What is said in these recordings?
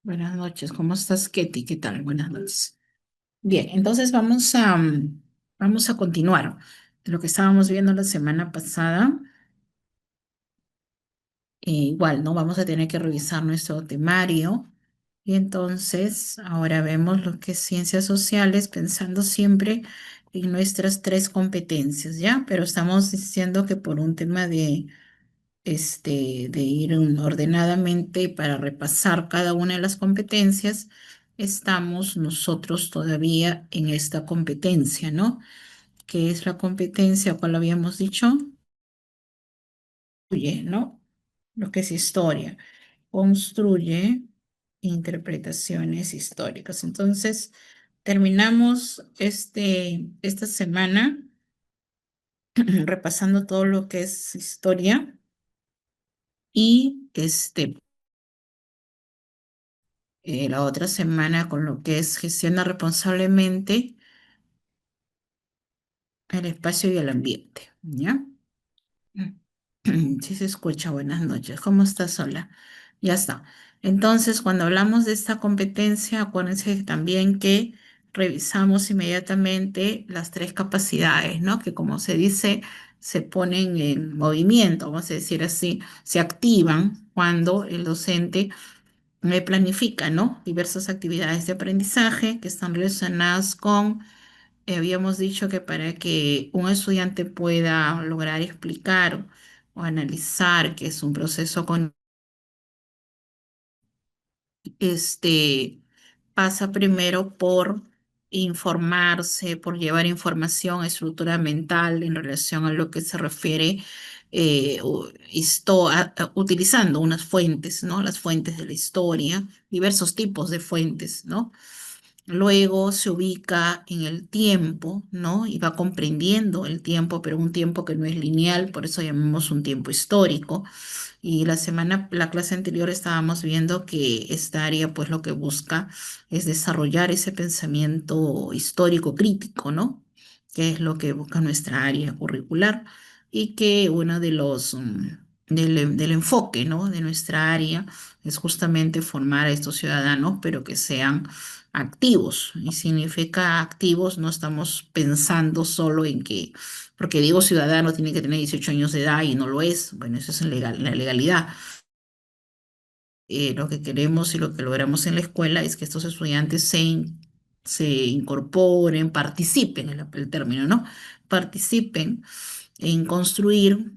Buenas noches, ¿cómo estás, Ketty? ¿Qué tal? Buenas noches. Bien, entonces vamos a continuar de lo que estábamos viendo la semana pasada. Igual, ¿no? Vamos a tener que revisar nuestro temario. Y entonces ahora vemos lo que es ciencias sociales, pensando siempre en nuestras tres competencias, ¿ya? Pero estamos diciendo que por un tema de ir ordenadamente para repasar cada una de las competencias, estamos nosotros todavía en esta competencia, ¿no? ¿Qué es la competencia? ¿Cuál habíamos dicho? Construye, ¿no? Lo que es historia. Construye interpretaciones históricas. Entonces, terminamos esta semana repasando todo lo que es historia y la otra semana con lo que es gestiona responsablemente el espacio y el ambiente, ¿ya? Sí se escucha, buenas noches. ¿Cómo estás, Sola? Ya está. Entonces, cuando hablamos de esta competencia, acuérdense también que revisamos inmediatamente las tres capacidades, ¿no? Que como se dice, se ponen en movimiento, vamos a decir así, se activan cuando el docente planifica, ¿no? Diversas actividades de aprendizaje que están relacionadas con, habíamos dicho que para que un estudiante pueda lograr explicar o analizar que es un proceso con este pasa primero por informarse, por llevar información, estructura mental en relación a lo que se refiere utilizando unas fuentes, ¿no? Las fuentes de la historia, diversos tipos de fuentes, ¿no? Luego se ubica en el tiempo, ¿no? Y va comprendiendo el tiempo, pero un tiempo que no es lineal, por eso llamamos un tiempo histórico. Y la clase anterior estábamos viendo que esta área, pues lo que busca es desarrollar ese pensamiento histórico crítico, ¿no? Que es lo que busca nuestra área curricular y que uno de del enfoque, ¿no? De nuestra área es justamente formar a estos ciudadanos, pero que sean activos. Y significa activos, no estamos pensando solo en que porque digo ciudadano tiene que tener 18 años de edad y no lo es. Bueno, eso es la legalidad. Lo que queremos y lo que logramos en la escuela es que estos estudiantes se incorporen, participen, el término, ¿no? Participen en construir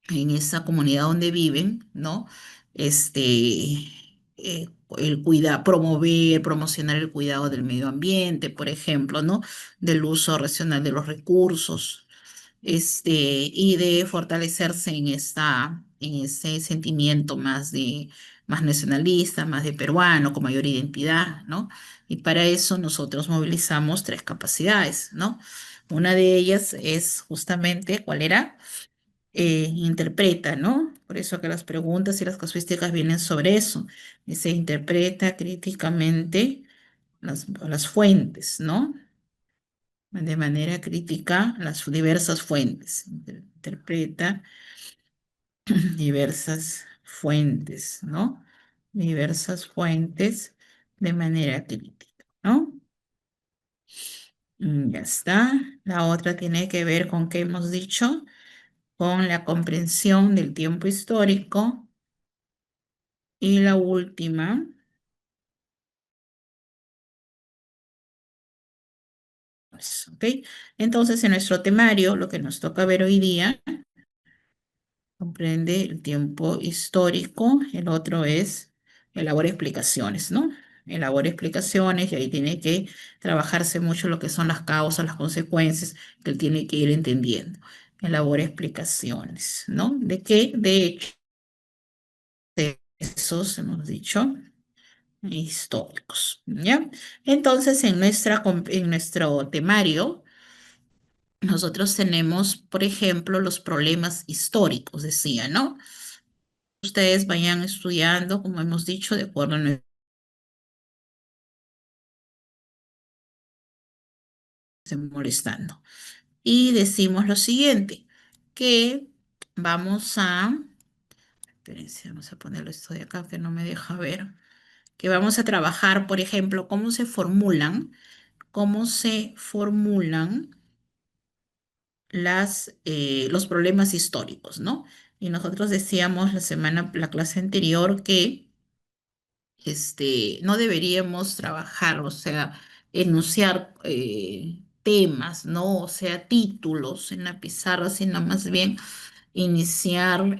en esa comunidad donde viven, ¿no? Promover, promocionar el cuidado del medio ambiente, por ejemplo, ¿no? Del uso racional de los recursos, y de fortalecerse en ese sentimiento más nacionalista, más de peruano, con mayor identidad, ¿no? Y para eso nosotros movilizamos tres capacidades, ¿no? Una de ellas es justamente, ¿cuál era? Interpreta, ¿no? Por eso que las preguntas y las casuísticas vienen sobre eso. Y se interpreta críticamente las fuentes, ¿no? De manera crítica las diversas fuentes. Interpreta diversas fuentes, ¿no? Diversas fuentes de manera crítica, ¿no? Ya está. La otra tiene que ver con qué hemos dicho, con la comprensión del tiempo histórico. Y la última, pues, ¿ok? Entonces, en nuestro temario, lo que nos toca ver hoy día comprende el tiempo histórico, el otro es elabora explicaciones, ¿no? Elabora explicaciones y ahí tiene que trabajarse mucho lo que son las causas, las consecuencias que él tiene que ir entendiendo. Elabora explicaciones, ¿no? ¿De qué? De hecho, de esos hemos dicho históricos, ¿ya? Entonces, en nuestro temario, nosotros tenemos, por ejemplo, los problemas históricos, decía, ¿no? Ustedes vayan estudiando, como hemos dicho, de acuerdo a nuestro estén molestando. Y decimos lo siguiente, que vamos a, espérense, vamos a ponerlo esto de acá que no me deja ver. que vamos a trabajar, por ejemplo, cómo se formulan los problemas históricos, ¿no? Y nosotros decíamos la clase anterior que no deberíamos trabajar, o sea, enunciar temas, ¿no? O sea, títulos en la pizarra, sino más bien iniciar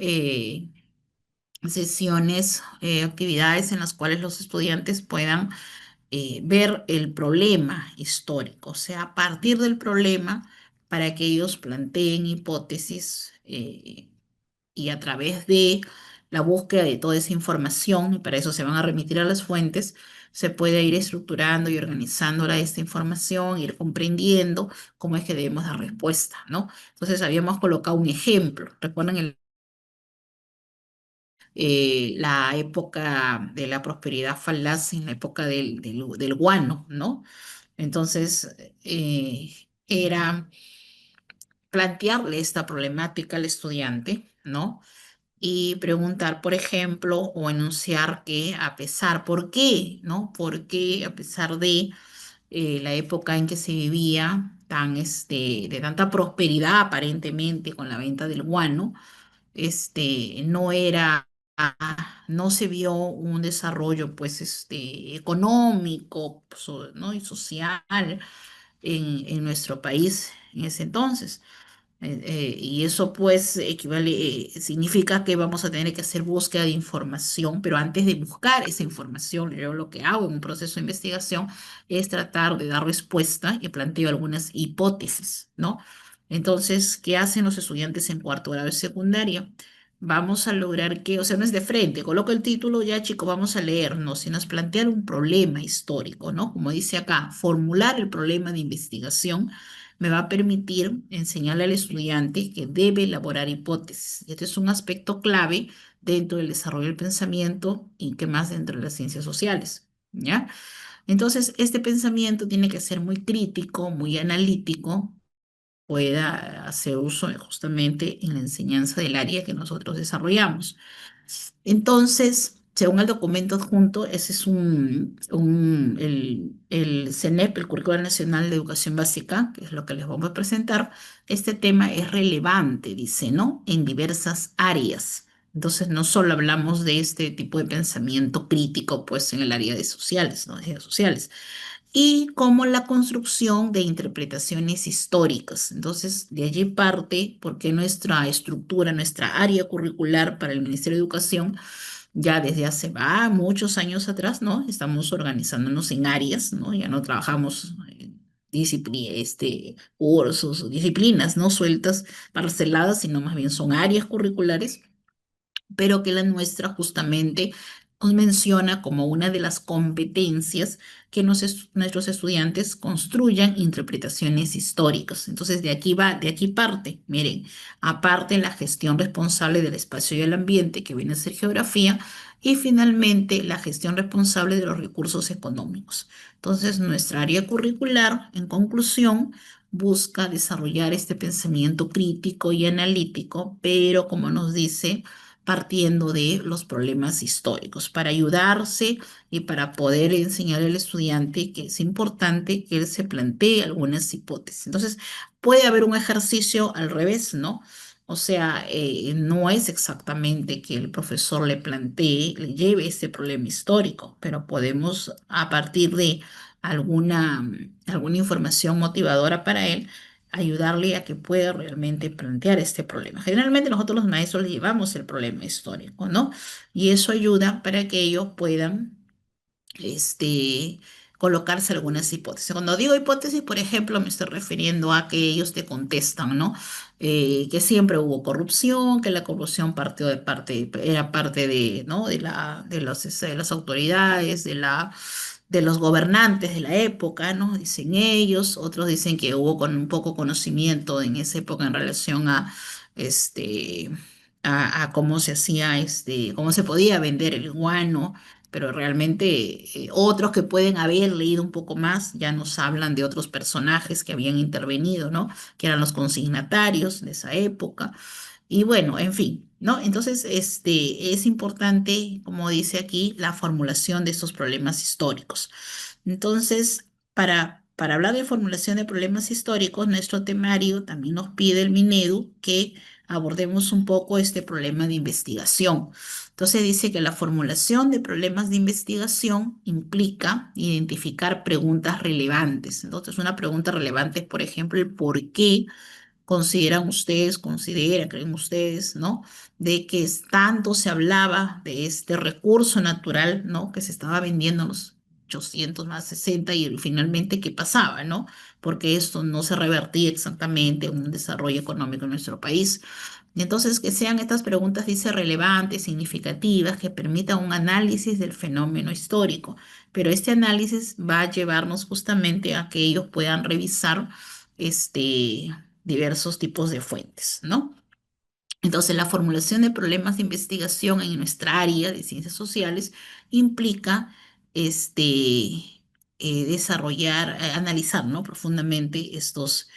sesiones, actividades en las cuales los estudiantes puedan ver el problema histórico, o sea, a partir del problema, para que ellos planteen hipótesis y a través de la búsqueda de toda esa información, y para eso se van a remitir a las fuentes, se puede ir estructurando y organizando esta información, ir comprendiendo cómo es que debemos dar respuesta, ¿no? Entonces habíamos colocado un ejemplo. ¿Recuerdan la época de la prosperidad falaz, en la época del guano, ¿no? Entonces, era plantearle esta problemática al estudiante, ¿no? Y preguntar, por ejemplo, o enunciar que a pesar, ¿por qué? ¿No? ¿Por qué a pesar de la época en que se vivía de tanta prosperidad aparentemente con la venta del guano, no era, no se vio un desarrollo, pues, económico, ¿no? Y social en nuestro país en ese entonces? Y eso pues significa que vamos a tener que hacer búsqueda de información, pero antes de buscar esa información, yo lo que hago en un proceso de investigación es tratar de dar respuesta y planteo algunas hipótesis, ¿no? Entonces, ¿qué hacen los estudiantes en cuarto grado de secundaria? Vamos a lograr que, o sea, no es de frente, coloco el título, ya chicos, vamos a leer, no, sino es plantear un problema histórico, ¿no? Como dice acá, formular el problema de investigación me va a permitir enseñarle al estudiante que debe elaborar hipótesis. Y este es un aspecto clave dentro del desarrollo del pensamiento y que más dentro de las ciencias sociales, ¿ya? Entonces, este pensamiento tiene que ser muy crítico, muy analítico, pueda hacer uso justamente en la enseñanza del área que nosotros desarrollamos. Entonces, según el documento adjunto, ese es el CNEP, el Currículo Nacional de Educación Básica, que es lo que les vamos a presentar. Este tema es relevante, dice, ¿no? En diversas áreas. Entonces, no solo hablamos de este tipo de pensamiento crítico, pues, en el área de sociales, ¿no? De sociales, y como la construcción de interpretaciones históricas. Entonces, de allí parte porque nuestra estructura, nuestra área curricular para el Ministerio de Educación, ya desde hace muchos años atrás, ¿no? Estamos organizándonos en áreas, ¿no? Ya no trabajamos en cursos o disciplinas, ¿no? Sueltas, parceladas, sino más bien son áreas curriculares, pero que la nuestra justamente nos menciona como una de las competencias que nuestros estudiantes construyan interpretaciones históricas. Entonces, de aquí parte, miren, aparte la gestión responsable del espacio y el ambiente, que viene a ser geografía, y finalmente la gestión responsable de los recursos económicos. Entonces, nuestra área curricular, en conclusión, busca desarrollar este pensamiento crítico y analítico, pero como nos dice, partiendo de los problemas históricos, para ayudarse y para poder enseñar al estudiante que es importante que él se plantee algunas hipótesis. Entonces, puede haber un ejercicio al revés, ¿no? O sea, no es exactamente que el profesor le plantee, le lleve este problema histórico, pero podemos, a partir de alguna información motivadora para él, ayudarle a que pueda realmente plantear este problema. Generalmente nosotros los maestros le llevamos el problema histórico, ¿no? Y eso ayuda para que ellos puedan este, colocarse algunas hipótesis. Cuando digo hipótesis, por ejemplo, me estoy refiriendo a que ellos te contestan, ¿no? Que siempre hubo corrupción, que la corrupción era parte ¿no? De las autoridades, de los gobernantes de la época, ¿no? Dicen ellos. Otros dicen que hubo con un poco conocimiento en esa época en relación este, a cómo se hacía, cómo se podía vender el guano, pero realmente otros que pueden haber leído un poco más ya nos hablan de otros personajes que habían intervenido, ¿no? Que eran los consignatarios de esa época. Y bueno, en fin. ¿no? Entonces, es importante, como dice aquí, la formulación de estos problemas históricos. Entonces, para hablar de formulación de problemas históricos, nuestro temario también nos pide el Minedu que abordemos un poco este problema de investigación. Entonces dice que la formulación de problemas de investigación implica identificar preguntas relevantes. Entonces, una pregunta relevante es, por ejemplo, el por qué creen ustedes, ¿no? De que tanto se hablaba de este recurso natural, ¿no? Que se estaba vendiendo en los 800 más 60 y finalmente qué pasaba, ¿no? Porque esto no se revertía exactamente en un desarrollo económico en nuestro país. Y entonces, que sean estas preguntas, dice, relevantes, significativas, que permitan un análisis del fenómeno histórico. Pero este análisis va a llevarnos justamente a que ellos puedan revisar diversos tipos de fuentes, ¿no? Entonces, la formulación de problemas de investigación en nuestra área de ciencias sociales implica desarrollar, analizar, ¿no? Profundamente estos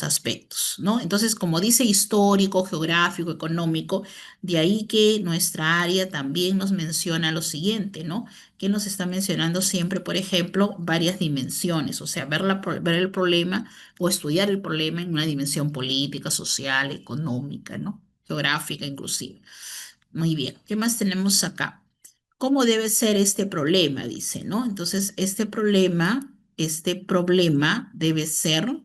aspectos, ¿no? Entonces, como dice histórico, geográfico, económico, de ahí que nuestra área también nos menciona lo siguiente, ¿no? Que nos está mencionando siempre, por ejemplo, varias dimensiones, o sea, ver el problema o estudiar el problema en una dimensión política, social, económica, ¿no? Geográfica inclusive. Muy bien, ¿qué más tenemos acá? ¿Cómo debe ser este problema? Dice, ¿no? Entonces, este problema debe ser,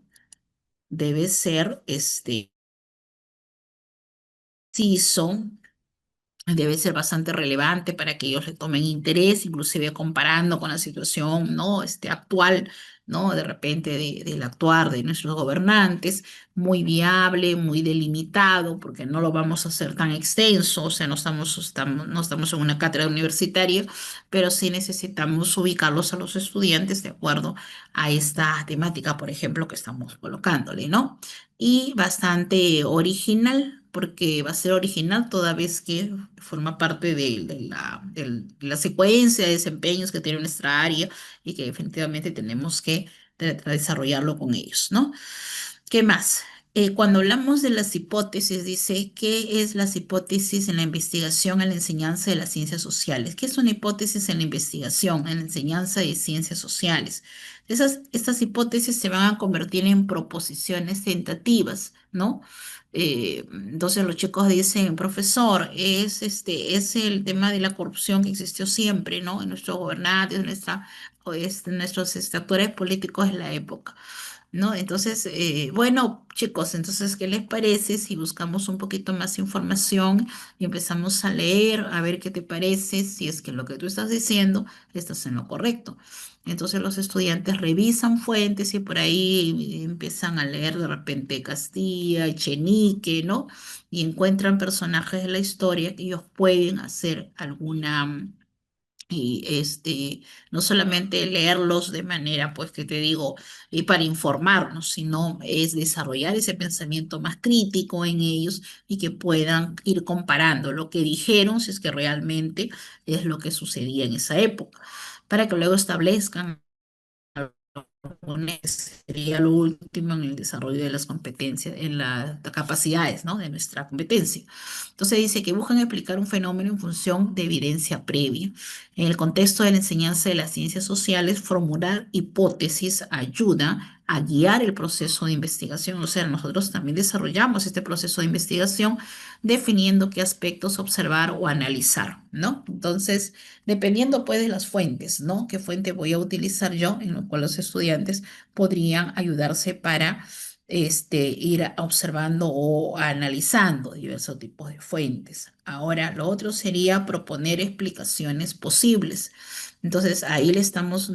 preciso, debe ser bastante relevante para que ellos le tomen interés, inclusive comparando con la situación, ¿no? Actual, ¿no? De repente del actuar de nuestros gobernantes, muy viable, muy delimitado, porque no lo vamos a hacer tan extenso, o sea, no estamos en una cátedra universitaria, pero sí necesitamos ubicarlos a los estudiantes de acuerdo a esta temática, por ejemplo, que estamos colocándole, ¿no? Y bastante original, porque va a ser original toda vez que forma parte de la secuencia de desempeños que tiene nuestra área y que definitivamente tenemos que desarrollarlo con ellos, ¿no? ¿Qué más? Cuando hablamos de las hipótesis, dice, ¿qué es las hipótesis en la investigación, en la enseñanza de las ciencias sociales? ¿Qué es una hipótesis en la investigación, en la enseñanza de ciencias sociales? Estas hipótesis se van a convertir en proposiciones tentativas, ¿no? Entonces los chicos dicen, profesor, es el tema de la corrupción que existió siempre, ¿no? En nuestros gobernantes, nuestros actores políticos de la época. ¿No? Entonces, bueno, chicos, entonces, ¿qué les parece si buscamos un poquito más información y empezamos a leer, a ver qué te parece, si es que lo que tú estás diciendo estás en lo correcto? Entonces los estudiantes revisan fuentes y por ahí empiezan a leer de repente Castilla, Echenique, ¿no? Y encuentran personajes de la historia que ellos pueden hacer alguna y no solamente leerlos de manera, pues que te digo, para informarnos, sino es desarrollar ese pensamiento más crítico en ellos y que puedan ir comparando lo que dijeron, si es que realmente es lo que sucedía en esa época, para que luego establezcan sería lo último en el desarrollo de las competencias, en las capacidades, ¿no? De nuestra competencia. Entonces dice que buscan explicar un fenómeno en función de evidencia previa. En el contexto de la enseñanza de las ciencias sociales, formular hipótesis ayuda a guiar el proceso de investigación. O sea, nosotros también desarrollamos este proceso de investigación definiendo qué aspectos observar o analizar, ¿no? Entonces, dependiendo pues de las fuentes, ¿no? ¿Qué fuente voy a utilizar yo? En lo cual los estudiantes podrían ayudarse para ir observando o analizando diversos tipos de fuentes. Ahora, lo otro sería proponer explicaciones posibles. Entonces, ahí le estamos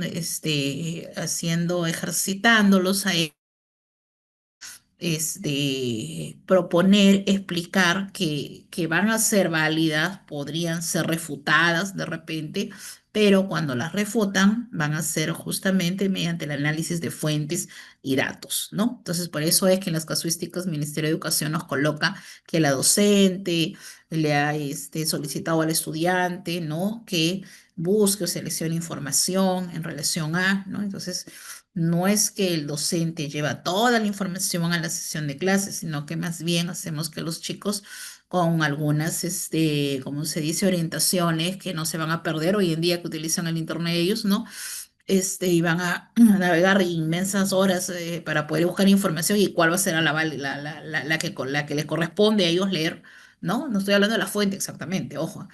haciendo, ejercitándolos a proponer, explicar que van a ser válidas, podrían ser refutadas de repente, pero cuando las refutan van a ser justamente mediante el análisis de fuentes y datos, ¿no? Entonces, por eso es que en las casuísticas el Ministerio de Educación nos coloca que la docente le ha solicitado al estudiante, ¿no? Que busque o seleccione información en relación a, ¿no? Entonces, no es que el docente lleva toda la información a la sesión de clases, sino que más bien hacemos que los chicos con algunas, como se dice, orientaciones que no se van a perder hoy en día que utilizan el internet ellos, ¿no? Y van a navegar inmensas horas para poder buscar información y cuál va a ser la que les corresponde a ellos leer, ¿no? No estoy hablando de la fuente exactamente, ojo,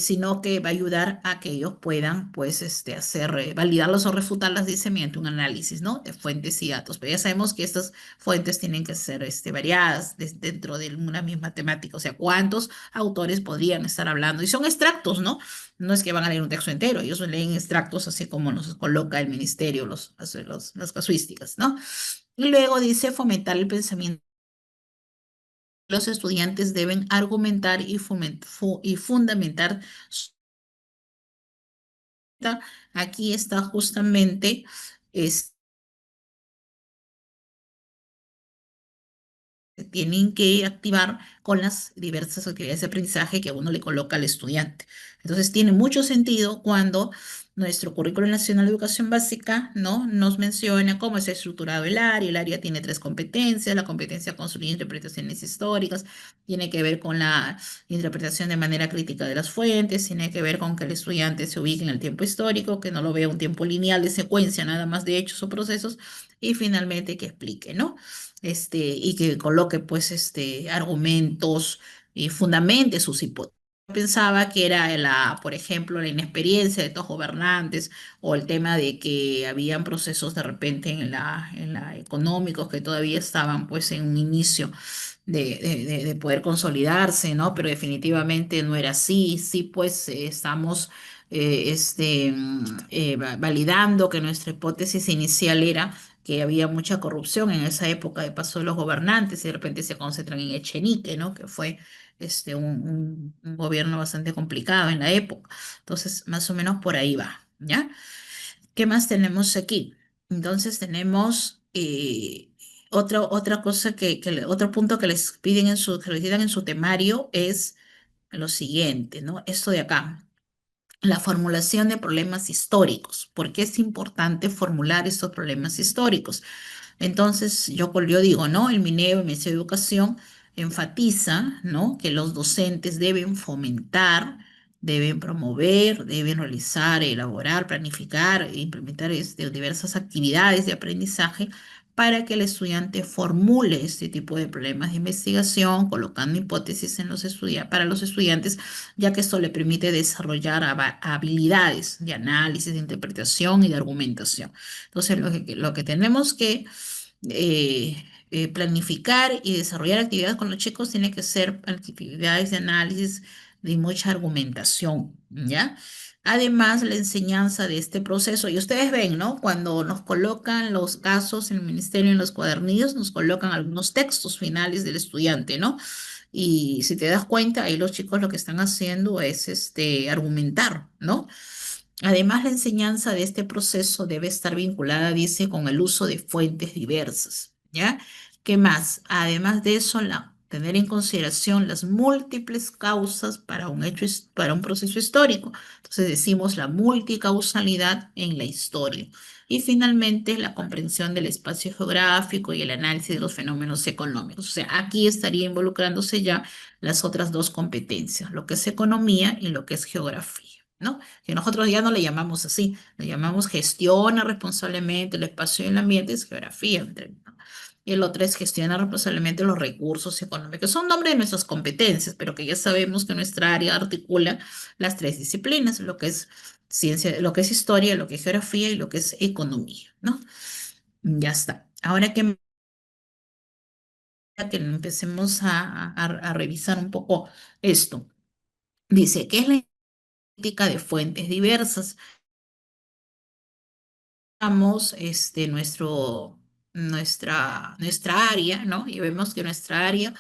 sino que va a ayudar a que ellos puedan, pues, hacer, validarlas o refutarlas, dice, mediante un análisis, ¿no? De fuentes y datos. Pero ya sabemos que estas fuentes tienen que ser, variadas dentro de una misma temática. O sea, ¿cuántos autores podrían estar hablando? Y son extractos, ¿no? No es que van a leer un texto entero, ellos leen extractos así como nos coloca el ministerio, las casuísticas, ¿no? Y luego dice fomentar el pensamiento. Los estudiantes deben argumentar y fundamentar. Aquí está justamente se tienen que activar con las diversas actividades de aprendizaje que uno le coloca al estudiante. Entonces, tiene mucho sentido cuando nuestro Currículo Nacional de Educación Básica, ¿no? Nos menciona cómo es estructurado el área. El área tiene tres competencias: la competencia construir interpretaciones históricas, tiene que ver con la interpretación de manera crítica de las fuentes, tiene que ver con que el estudiante se ubique en el tiempo histórico, que no lo vea un tiempo lineal de secuencia, nada más de hechos o procesos, y finalmente que explique, ¿no? Y que coloque pues argumentos y fundamente sus hipótesis. Pensaba que era por ejemplo, la inexperiencia de estos gobernantes o el tema de que habían procesos de repente en la económicos que todavía estaban pues en un inicio de poder consolidarse, ¿no? Pero definitivamente no era así. Sí, pues estamos validando que nuestra hipótesis inicial era que había mucha corrupción en esa época de paso de los gobernantes y de repente se concentran en Echenique, ¿no? Que fue un gobierno bastante complicado en la época. Entonces, más o menos por ahí va, ¿ya? ¿Qué más tenemos aquí? Entonces tenemos otra cosa otro punto que les piden que les pidan en su temario es lo siguiente, ¿no? Esto de acá. La formulación de problemas históricos. ¿Por qué es importante formular estos problemas históricos? Entonces, yo digo, ¿no? El MINEO, el Ministerio de Educación, enfatiza, ¿no? Que los docentes deben fomentar, deben promover, deben realizar, elaborar, planificar e implementar diversas actividades de aprendizaje para que el estudiante formule este tipo de problemas de investigación, colocando hipótesis para los estudiantes, ya que esto le permite desarrollar habilidades de análisis, de interpretación y de argumentación. Entonces, lo que tenemos que planificar y desarrollar actividades con los chicos tiene que ser actividades de análisis de mucha argumentación, ¿ya? Además, la enseñanza de este proceso, y ustedes ven, ¿no? Cuando nos colocan los casos en el ministerio en los cuadernillos, nos colocan algunos textos finales del estudiante, ¿no? Y si te das cuenta, ahí los chicos lo que están haciendo es argumentar, ¿no? Además, la enseñanza de este proceso debe estar vinculada, dice, con el uso de fuentes diversas, ¿ya? ¿Qué más? Además de eso, tener en consideración las múltiples causas para para un proceso histórico. Entonces decimos la multicausalidad en la historia. Y finalmente, la comprensión del espacio geográfico y el análisis de los fenómenos económicos. O sea, aquí estaría involucrándose ya las otras dos competencias, lo que es economía y lo que es geografía, ¿no? Que nosotros ya no le llamamos así, le llamamos gestiona responsablemente el espacio y el ambiente, es geografía, ¿no? Y el otro es gestiona responsablemente los recursos económicos. Son nombres de nuestras competencias, pero que ya sabemos que nuestra área articula las tres disciplinas, lo que es ciencia, lo que es historia, lo que es geografía y lo que es economía, ¿no? Ya está. Ahora que empecemos a revisar un poco esto. Dice, ¿qué es la política de fuentes diversas? Vamos, nuestra área, ¿no? Y vemos que nuestra área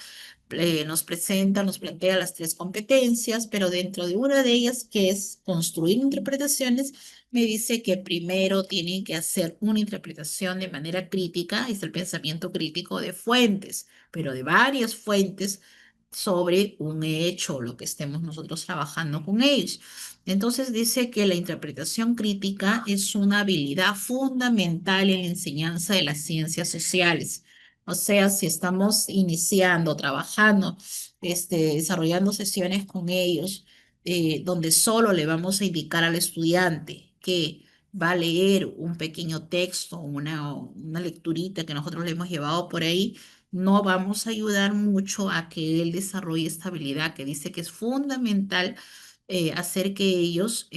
nos plantea las tres competencias, pero dentro de una de ellas, que es construir interpretaciones, me dice que primero tienen que hacer una interpretación de manera crítica, es el pensamiento crítico de fuentes, pero de varias fuentes sobre un hecho, lo que estemos nosotros trabajando con ellos. Entonces dice que la interpretación crítica es una habilidad fundamental en la enseñanza de las ciencias sociales. O sea, si estamos iniciando, trabajando desarrollando sesiones con ellos, donde solo le vamos a indicar al estudiante que va a leer un pequeño texto, una lecturita que nosotros le hemos llevado por ahí, no vamos a ayudar mucho a que él desarrolle esta habilidad que dice que es fundamental, hacer que ellos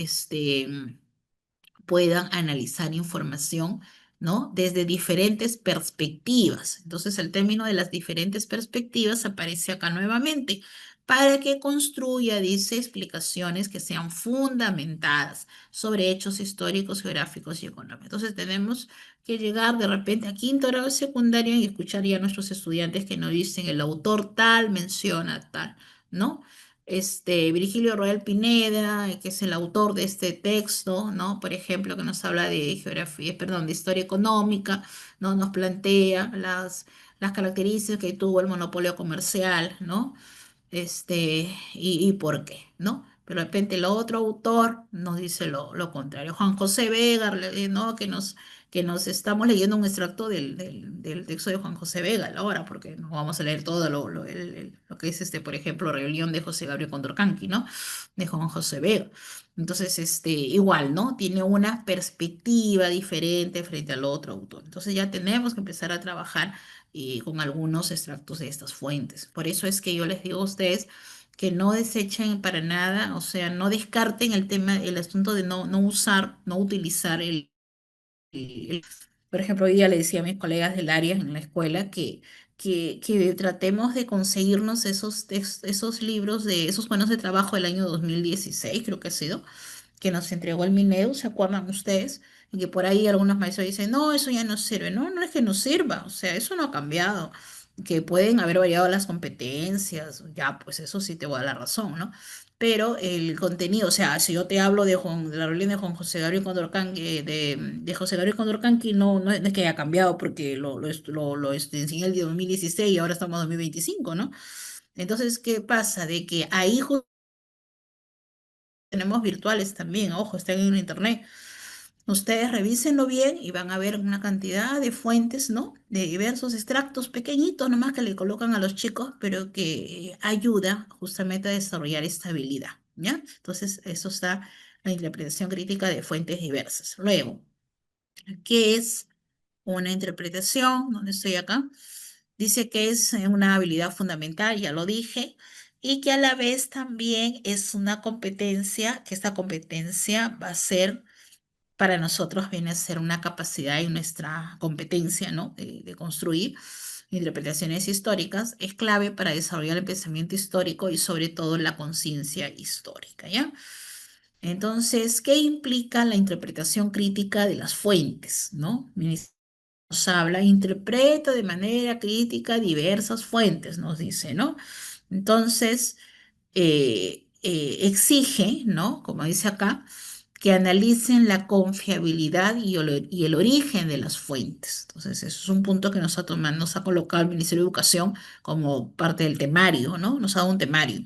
puedan analizar información, ¿no? Desde diferentes perspectivas. Entonces, el término de las diferentes perspectivas aparece acá nuevamente para que construya, dice, explicaciones que sean fundamentadas sobre hechos históricos, geográficos y económicos. Entonces, tenemos que llegar de repente a quinto grado de secundaria y escuchar ya a nuestros estudiantes que nos dicen el autor tal menciona tal, ¿no? Virgilio Roel Pineda, que es el autor de este texto, ¿no? Por ejemplo, que nos habla de geografía, perdón, de historia económica, ¿no? Nos plantea las características que tuvo el monopolio comercial, ¿no? Y por qué, ¿no? Pero de repente el otro autor nos dice lo contrario. Juan José Vega, ¿no? Que nos estamos leyendo un extracto del texto de Juan José Vega ahora, porque no vamos a leer todo lo que es, por ejemplo, Rebelión de José Gabriel Condorcanqui, ¿no? De Juan José Vega. Entonces, igual, ¿no? Tiene una perspectiva diferente frente al otro autor. Entonces ya tenemos que empezar a trabajar con algunos extractos de estas fuentes. Por eso es que yo les digo a ustedes que no desechen para nada, o sea, no descarten el tema, el asunto de no usar, no utilizar por ejemplo, hoy día le decía a mis colegas del área en la escuela que tratemos de conseguirnos esos libros de esos planos de trabajo del año 2016, creo que ha sido, que nos entregó el Minedu, ¿se acuerdan ustedes? Y que por ahí algunos maestros dicen, no, eso ya no sirve. No, no es que no sirva, o sea, eso no ha cambiado. Que pueden haber variado las competencias, ya, pues eso sí te voy a dar la razón, ¿no? Pero el contenido, o sea, si yo te hablo de la rebelión de Juan José Gabriel Condorcanqui, de José Gabriel Condorcanqui, no es que haya cambiado porque lo enseñé el día 2016 y ahora estamos en 2025, ¿no? Entonces, ¿qué pasa? De que ahí tenemos virtuales también, ojo, están en internet. Ustedes revísenlo bien y van a ver una cantidad de fuentes, ¿no? De diversos extractos pequeñitos nomás que le colocan a los chicos, pero que ayuda justamente a desarrollar esta habilidad, ¿ya? Entonces, eso está la interpretación crítica de fuentes diversas. Luego, ¿qué es una interpretación? ¿Dónde estoy acá? Dice que es una habilidad fundamental, ya lo dije, y que a la vez también es una competencia, que esta competencia va a ser para nosotros viene a ser una capacidad y nuestra competencia, ¿no? De construir interpretaciones históricas, es clave para desarrollar el pensamiento histórico y sobre todo la conciencia histórica, ¿ya? Entonces, ¿qué implica la interpretación crítica de las fuentes, ¿no? Nos habla, interpreta de manera crítica diversas fuentes, nos dice, ¿no? Entonces, exige, ¿no? Como dice acá, que analicen la confiabilidad y el origen de las fuentes. Entonces, eso es un punto que nos ha colocado el Ministerio de Educación como parte del temario, ¿no? Nos ha dado un temario.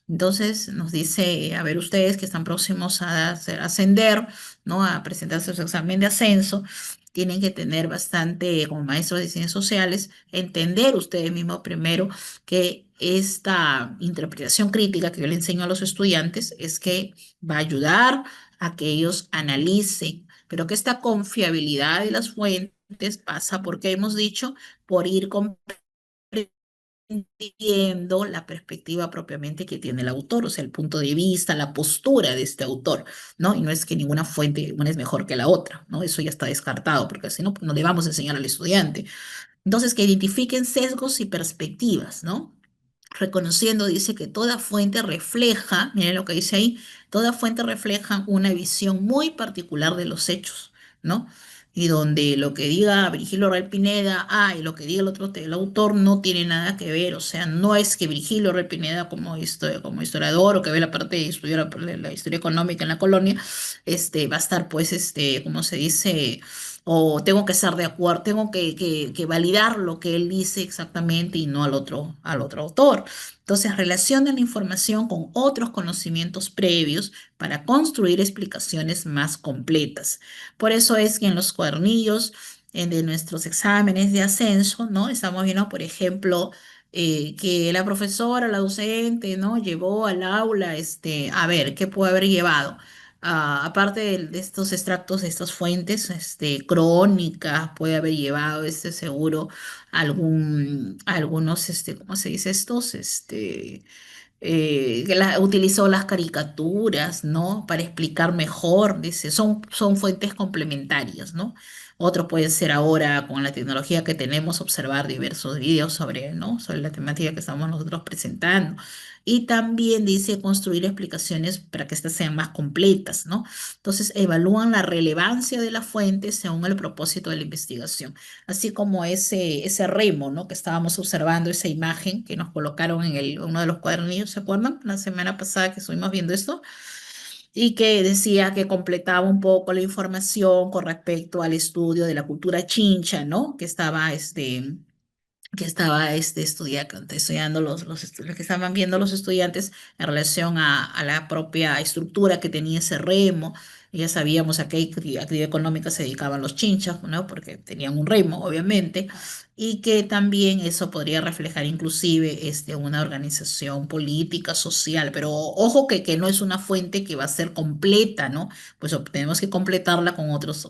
Entonces, nos dice, a ver, ustedes que están próximos a ascender, ¿no? A presentarse su examen de ascenso, tienen que tener bastante, como maestros de ciencias sociales, entender ustedes mismos primero que esta interpretación crítica que yo le enseño a los estudiantes es que va a ayudar a que ellos analicen, pero que esta confiabilidad de las fuentes pasa porque hemos dicho por ir comprendiendo la perspectiva propiamente que tiene el autor, o sea, el punto de vista, la postura de este autor, ¿no? Y no es que ninguna fuente, una es mejor que la otra, ¿no? Eso ya está descartado, porque si no, no le vamos a enseñar al estudiante. Entonces, que identifiquen sesgos y perspectivas, ¿no? Reconociendo, dice que toda fuente refleja, miren lo que dice ahí, toda fuente refleja una visión muy particular de los hechos, ¿no? Y donde lo que diga Virgilio Rey Pineda, y lo que diga el autor no tiene nada que ver, o sea, no es que Virgilio Rey Pineda como historiador o que ve la parte de estudiar la historia económica en la colonia, va a estar pues, ¿cómo se dice? O tengo que estar de acuerdo, tengo que validar lo que él dice exactamente y no al otro autor. Entonces, relaciona la información con otros conocimientos previos para construir explicaciones más completas. Por eso es que en los cuadernillos de nuestros exámenes de ascenso, ¿no? Estamos viendo, por ejemplo, que la profesora, la docente, ¿no? Llevó al aula, a ver, ¿qué puede haber llevado? Aparte de estos extractos de estas fuentes, crónicas, puede haber llevado, seguro, algunos, ¿cómo se dice estos? Que utilizó las caricaturas, ¿no? Para explicar mejor, dice, son fuentes complementarias, ¿no? Otro puede ser ahora, con la tecnología que tenemos, observar diversos videos sobre, ¿no? Sobre la temática que estamos nosotros presentando. Y también dice construir explicaciones para que éstas sean más completas, ¿no? Entonces, evalúan la relevancia de la fuente según el propósito de la investigación, así como ese remo, ¿no? Que estábamos observando, esa imagen que nos colocaron en uno de los cuadernillos, ¿se acuerdan? La semana pasada que estuvimos viendo esto, y que decía que completaba un poco la información con respecto al estudio de la cultura chincha, ¿no? Estudiando los que estaban viendo los estudiantes en relación a la propia estructura que tenía ese remo. Ya sabíamos a qué actividad económica se dedicaban los chinchas, ¿no? Porque tenían un remo, obviamente, y que también eso podría reflejar inclusive una organización política, social, pero ojo que no es una fuente que va a ser completa, ¿no? Pues tenemos que completarla con otros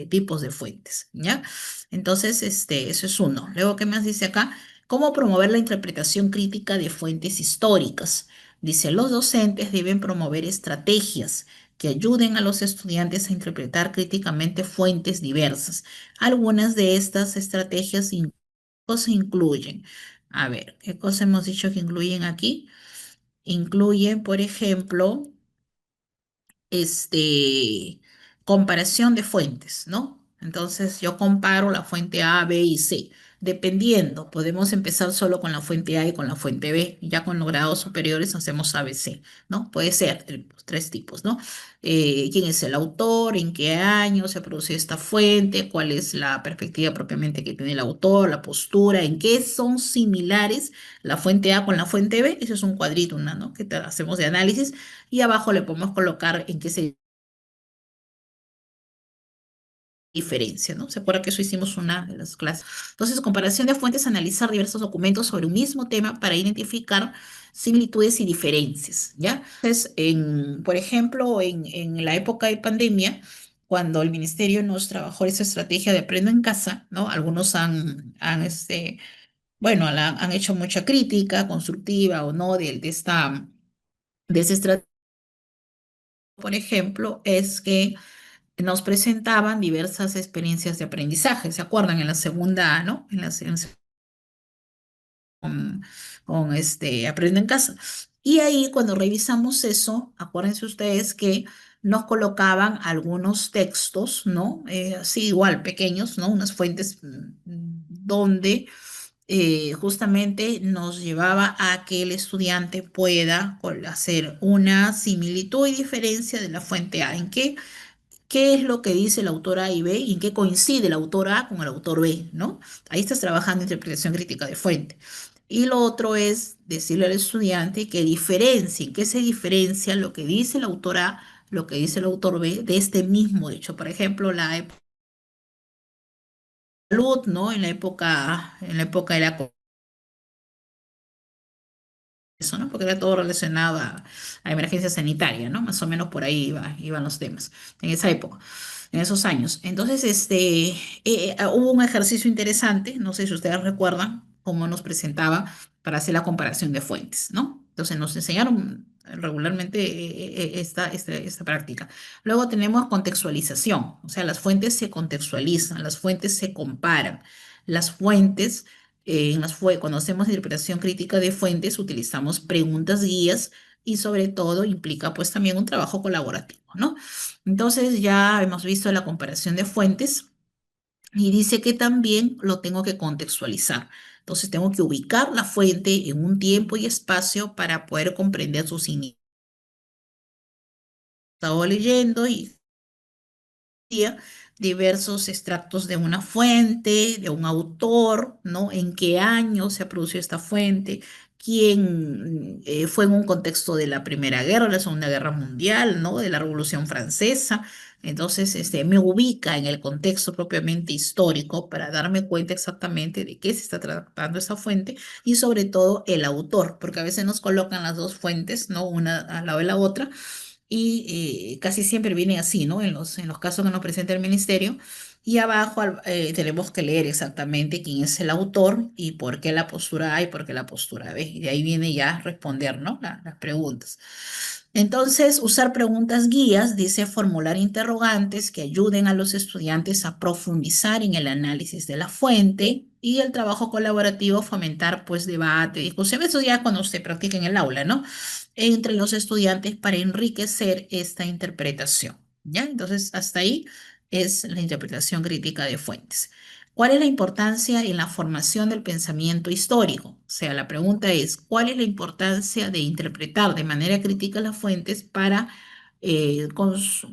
tipos de fuentes, ¿ya? Entonces, eso es uno. Luego, ¿qué más dice acá? ¿Cómo promover la interpretación crítica de fuentes históricas? Dice, los docentes deben promover estrategias que ayuden a los estudiantes a interpretar críticamente fuentes diversas. Algunas de estas estrategias incluyen, a ver, ¿qué cosas hemos dicho que incluyen aquí? Incluyen, por ejemplo, comparación de fuentes, ¿no? Entonces yo comparo la fuente A, B y C. Dependiendo, podemos empezar solo con la fuente A y con la fuente B, y ya con los grados superiores hacemos A, B, C, ¿no? Puede ser los tres tipos, ¿no? ¿Quién es el autor? ¿En qué año se produce esta fuente? ¿Cuál es la perspectiva propiamente que tiene el autor? ¿La postura? ¿En qué son similares la fuente A con la fuente B? Eso es un cuadrito, ¿no? Que hacemos de análisis, y abajo le podemos colocar en qué se diferencia, ¿no? ¿Se acuerda que eso hicimos una de las clases? Entonces, comparación de fuentes, analizar diversos documentos sobre un mismo tema para identificar similitudes y diferencias, ¿ya? Entonces, por ejemplo, en la época de pandemia, cuando el ministerio nos trabajó esa estrategia de aprendo en casa, ¿no? Algunos bueno, han hecho mucha crítica constructiva o no de esa estrategia, por ejemplo, es que nos presentaban diversas experiencias de aprendizaje. ¿Se acuerdan? En la segunda, ¿no? Con Aprende en Casa. Y ahí, cuando revisamos eso, acuérdense ustedes que nos colocaban algunos textos, ¿no? Así igual, pequeños, ¿no? Unas fuentes donde justamente nos llevaba a que el estudiante pueda hacer una similitud y diferencia de la fuente A. ¿En qué es lo que dice el autor A y B y en qué coincide el autor A con el autor B, ¿no? Ahí estás trabajando interpretación crítica de fuente. Y lo otro es decirle al estudiante que diferencie, en qué se diferencia lo que dice el autor A, lo que dice el autor B de este mismo hecho. Por ejemplo, la salud, ¿no? En la época de la eso, ¿no? Porque era todo relacionado a emergencia sanitaria, ¿no? Más o menos por ahí iban los temas en esa época, en esos años. Entonces, hubo un ejercicio interesante, no sé si ustedes recuerdan cómo nos presentaba para hacer la comparación de fuentes, ¿no? Entonces nos enseñaron regularmente esta práctica. Luego tenemos contextualización, o sea, las fuentes se contextualizan, las fuentes se comparan, las fuentes cuando hacemos interpretación crítica de fuentes, utilizamos preguntas guías y sobre todo implica pues también un trabajo colaborativo, ¿no? Entonces ya hemos visto la comparación de fuentes y dice que también lo tengo que contextualizar. Entonces tengo que ubicar la fuente en un tiempo y espacio para poder comprender su significado. Estaba leyendo y día diversos extractos de una fuente, de un autor, ¿no? En qué año se produjo esta fuente, quién fue en un contexto de la Primera Guerra, la Segunda Guerra Mundial, ¿no? De la Revolución Francesa. Entonces, me ubica en el contexto propiamente histórico para darme cuenta exactamente de qué se está tratando esa fuente y sobre todo el autor, porque a veces nos colocan las dos fuentes, ¿no? Una al lado de la otra y casi siempre viene así, ¿no? En los casos que nos presenta el ministerio. Y abajo tenemos que leer exactamente quién es el autor y por qué la postura A y por qué la postura B. Y de ahí viene ya responder, ¿no? Las preguntas. Entonces, usar preguntas guías, dice formular interrogantes que ayuden a los estudiantes a profundizar en el análisis de la fuente y el trabajo colaborativo, fomentar pues debate, discusión. Eso ya cuando se practica en el aula, ¿no? Entre los estudiantes para enriquecer esta interpretación, ¿ya? Entonces, hasta ahí es la interpretación crítica de fuentes. ¿Cuál es la importancia en la formación del pensamiento histórico? O sea, la pregunta es, ¿cuál es la importancia de interpretar de manera crítica las fuentes para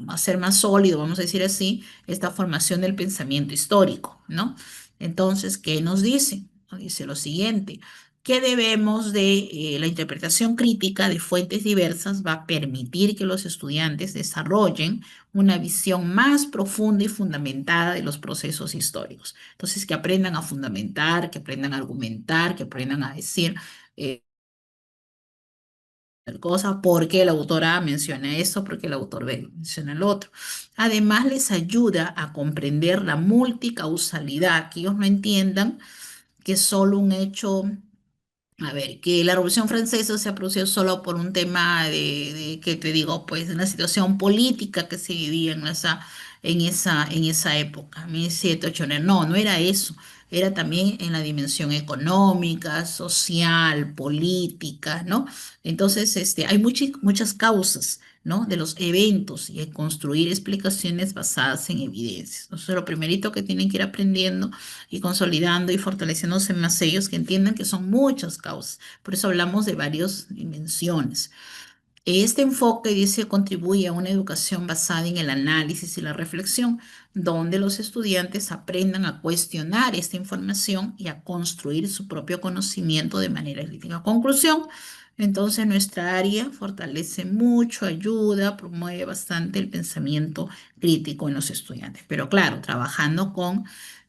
hacer más sólido, vamos a decir así, esta formación del pensamiento histórico, ¿no? Entonces, ¿qué nos dice? Nos dice lo siguiente, que debemos de la interpretación crítica de fuentes diversas va a permitir que los estudiantes desarrollen una visión más profunda y fundamentada de los procesos históricos. Entonces, que aprendan a fundamentar, que aprendan a argumentar, que aprendan a decir tal cosa, porque el autor A menciona esto, porque el autor B menciona el otro. Además, les ayuda a comprender la multicausalidad, que ellos no entiendan que es solo un hecho. A ver, que la Revolución Francesa se producido solo por un tema ¿qué te digo? Pues una situación política que se vivía en esa época, 1789. No, no era eso. Era también en la dimensión económica, social, política, ¿no? Entonces, hay muchas causas, ¿no? De los eventos y hay construir explicaciones basadas en evidencias. Entonces, lo primerito que tienen que ir aprendiendo y consolidando y fortaleciéndose más ellos que entiendan que son muchas causas. Por eso hablamos de varias dimensiones. Este enfoque, dice, contribuye a una educación basada en el análisis y la reflexión, donde los estudiantes aprendan a cuestionar esta información y a construir su propio conocimiento de manera crítica. Conclusión, entonces nuestra área fortalece mucho, ayuda, promueve bastante el pensamiento crítico en los estudiantes, pero claro, trabajando con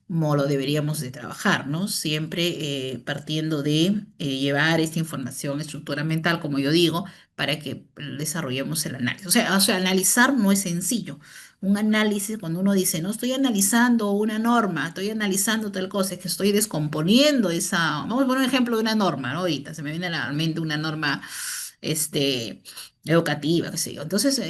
como lo deberíamos de trabajar, ¿no? Siempre partiendo de llevar esta información, estructura mental, como yo digo, para que desarrollemos el análisis. O sea, analizar no es sencillo. Un análisis, cuando uno dice, no estoy analizando una norma, estoy analizando tal cosa, es que estoy descomponiendo esa. Vamos a poner un ejemplo de una norma, ¿no? Ahorita se me viene a la mente una norma este, educativa, qué sé yo. Entonces,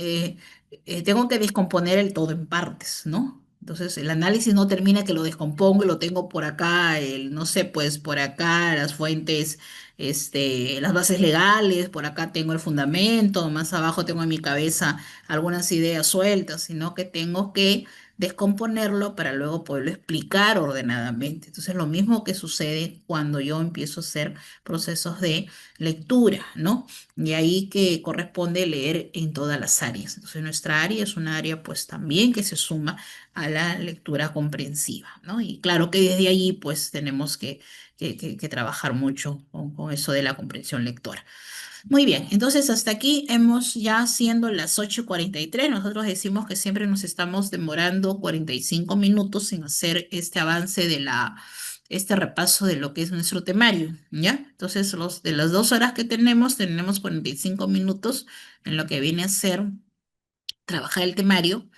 tengo que descomponer el todo en partes, ¿no? Entonces, el análisis no termina que lo descompongo y lo tengo por acá, no sé, pues por acá las fuentes, las bases legales, por acá tengo el fundamento, más abajo tengo en mi cabeza algunas ideas sueltas, sino que tengo que descomponerlo para luego poderlo explicar ordenadamente. Entonces, lo mismo que sucede cuando yo empiezo a hacer procesos de lectura, ¿no? Y ahí que corresponde leer en todas las áreas. Entonces, nuestra área es una área pues también que se suma a la lectura comprensiva, ¿no? Y claro que desde allí pues tenemos que trabajar mucho con eso de la comprensión lectora. Muy bien, entonces hasta aquí hemos ya siendo las 8:43. Nosotros decimos que siempre nos estamos demorando 45 minutos en hacer este avance este repaso de lo que es nuestro temario, ¿ya? Entonces, de las 2 horas que tenemos 45 minutos en lo que viene a ser trabajar el temario.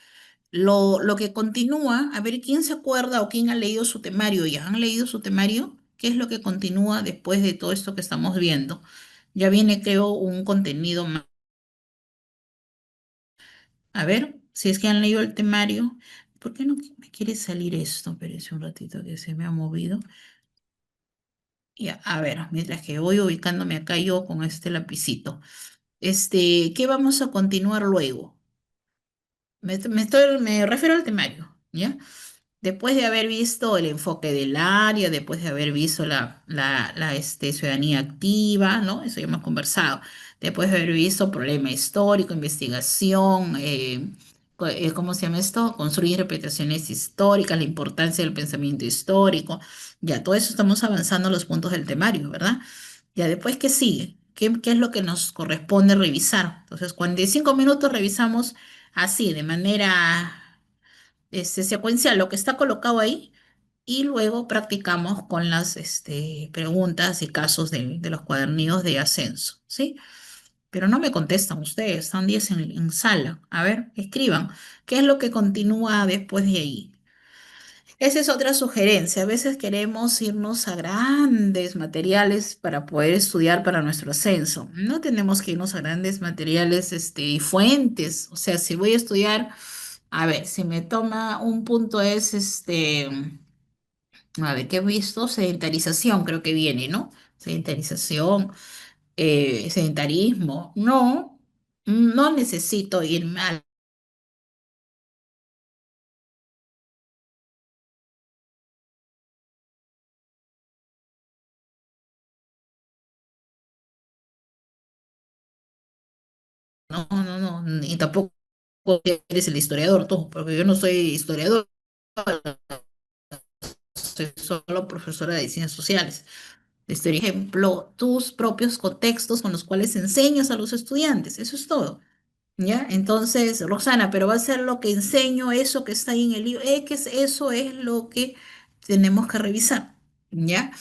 Lo que continúa, a ver, ¿quién se acuerda o quién ha leído su temario? ¿Ya han leído su temario? ¿Qué es lo que continúa después de todo esto que estamos viendo? Ya viene, creo, un contenido más. A ver, si es que han leído el temario. ¿Por qué no me quiere salir esto? Espérense un ratito que se me ha movido. Ya, a ver, mientras que voy ubicándome acá yo con este lapicito. ¿Qué vamos a continuar luego? Me refiero al temario, ¿ya? Después de haber visto el enfoque del área, después de haber visto la ciudadanía activa, ¿no? Eso ya hemos conversado. Después de haber visto problema histórico, investigación, ¿cómo se llama esto? Construir interpretaciones históricas, la importancia del pensamiento histórico. Ya, todo eso estamos avanzando a los puntos del temario, ¿verdad? Ya, después, ¿qué sigue? ¿Qué es lo que nos corresponde revisar? Entonces, 45 minutos revisamos así, de manera secuencial lo que está colocado ahí y luego practicamos con las preguntas y casos de los cuadernillos de ascenso, ¿sí? Pero no me contestan ustedes, están 10 en sala. A ver, escriban, ¿qué es lo que continúa después de ahí? Esa es otra sugerencia. A veces queremos irnos a grandes materiales para poder estudiar para nuestro ascenso. No tenemos que irnos a grandes materiales, y fuentes. O sea, si voy a estudiar, a ver, si me toma un punto es a ver, ¿qué he visto? Sedentarización, creo que viene, ¿no? Sedentarización, sedentarismo. No, no necesito irme al... No, no, no, ni tampoco eres el historiador, tú, porque yo no soy historiador, soy solo profesora de ciencias sociales. Por ejemplo, tus propios contextos con los cuales enseñas a los estudiantes, eso es todo. ¿Ya? Entonces, Roxana, pero va a ser lo que enseño, eso que está ahí en el libro, eso es lo que tenemos que revisar, ¿ya?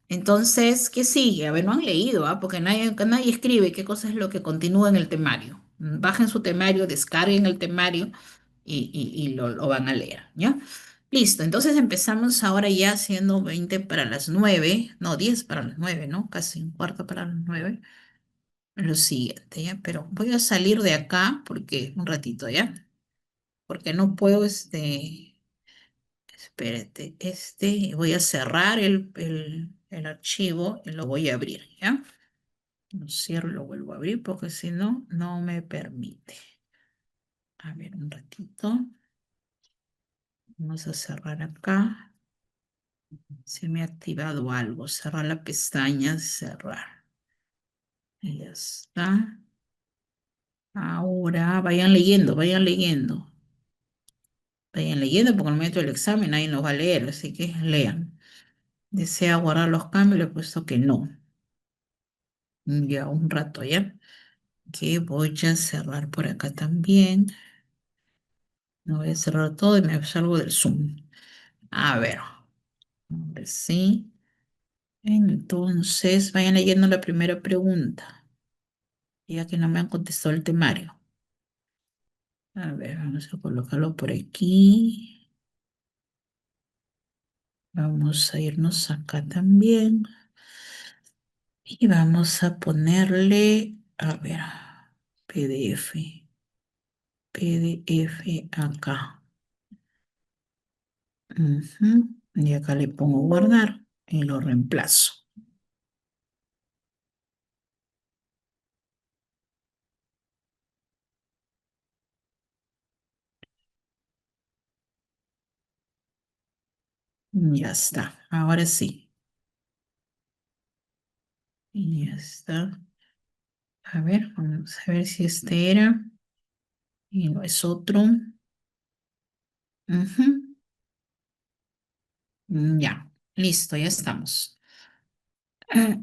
Entonces, ¿qué sigue? A ver, no han leído, ¿ah? Porque nadie escribe qué cosa es lo que continúa en el temario. Bajen su temario, descarguen el temario y lo van a leer, ¿ya? Listo, entonces empezamos ahora ya siendo 20 para las 9, no, 10 para las 9, ¿no? Casi un cuarto para las 9 lo siguiente, ¿ya? Pero voy a salir de acá porque un ratito, ¿ya? Porque no puedo, espérate, voy a cerrar el archivo y lo voy a abrir, ¿ya? Lo cierro y lo vuelvo a abrir porque si no, no me permite. A ver, un ratito. Vamos a cerrar acá. Se me ha activado algo. Cerrar la pestaña, cerrar. Y ya está. Ahora, vayan leyendo, vayan leyendo. Vayan leyendo porque en el momento del examen nadie nos va a leer, así que lean. ¿Desea guardar los cambios? Le he puesto que no. Ya un rato ya. Que voy a cerrar por acá también. No voy a cerrar todo y me salgo del Zoom. A ver, ahora sí. Entonces, vayan leyendo la primera pregunta, ya que no me han contestado el temario. A ver, vamos a colocarlo por aquí. Vamos a irnos acá también. Y vamos a ponerle, a ver, PDF, PDF acá. Ujú. Y acá le pongo guardar y lo reemplazo. Ya está, ahora sí. Y ya está. A ver, vamos a ver si este era y no es otro. Ujú. Ya, listo, ya estamos. Ah,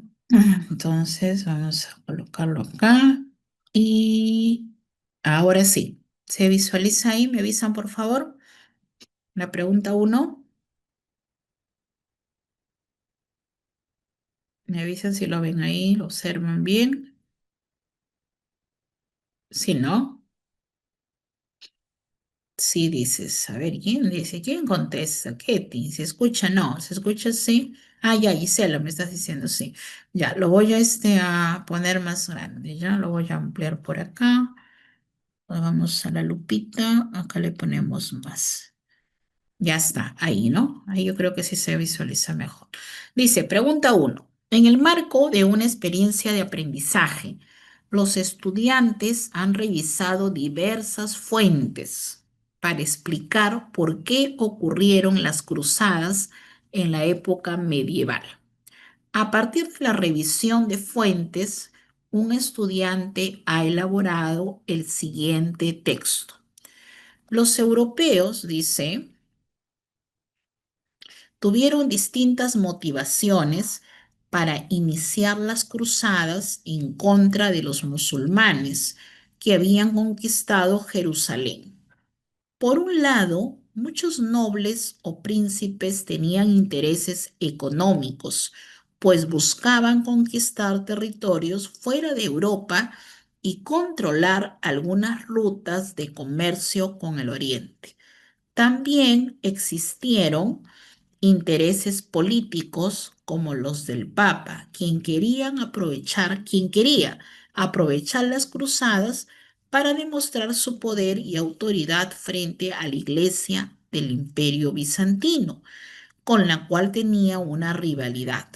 Entonces vamos a colocarlo acá y ahora sí. ¿Se visualiza ahí? ¿Me avisan, por favor? La pregunta uno. Me avisan si lo ven ahí, lo observan bien. Si no, sí dices, a ver, ¿quién dice? ¿Quién contesta? Ketty, ¿se escucha? No, ¿se escucha? Sí. Ah, ya, Gisela, me estás diciendo sí. Ya, lo voy a, a poner más grande, ya lo voy a ampliar por acá. Vamos a la lupita, acá le ponemos más. Ya está, ahí, ¿no? Ahí yo creo que sí se visualiza mejor. Dice, pregunta uno. En el marco de una experiencia de aprendizaje, los estudiantes han revisado diversas fuentes para explicar por qué ocurrieron las cruzadas en la época medieval. A partir de la revisión de fuentes, un estudiante ha elaborado el siguiente texto. Los europeos, dice, tuvieron distintas motivaciones para iniciar las cruzadas en contra de los musulmanes que habían conquistado Jerusalén. Por un lado, muchos nobles o príncipes tenían intereses económicos, pues buscaban conquistar territorios fuera de Europa y controlar algunas rutas de comercio con el Oriente. También existieron intereses políticos como los del Papa, quien quería aprovechar las cruzadas para demostrar su poder y autoridad frente a la Iglesia del Imperio Bizantino, con la cual tenía una rivalidad.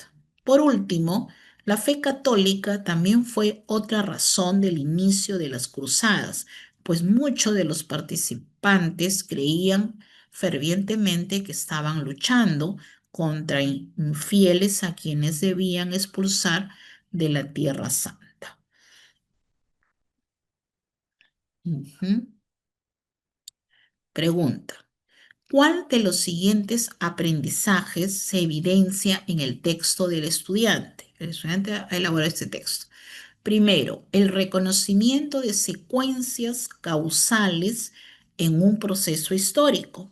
Por último, la fe católica también fue otra razón del inicio de las cruzadas, pues muchos de los participantes creían fervientemente que estaban luchando contra infieles a quienes debían expulsar de la Tierra Santa. Ujú. Pregunta. ¿Cuál de los siguientes aprendizajes se evidencia en el texto del estudiante? El estudiante ha elaborado este texto. Primero, el reconocimiento de secuencias causales en un proceso histórico.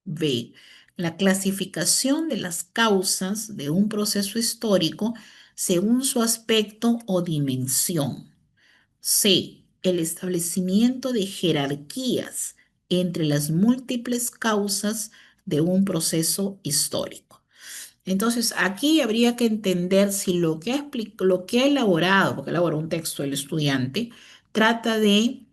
B, la clasificación de las causas de un proceso histórico según su aspecto o dimensión. C, el establecimiento de jerarquías entre las múltiples causas de un proceso histórico. Entonces, aquí habría que entender si lo que ha elaborado, porque elaboró un texto el estudiante, trata de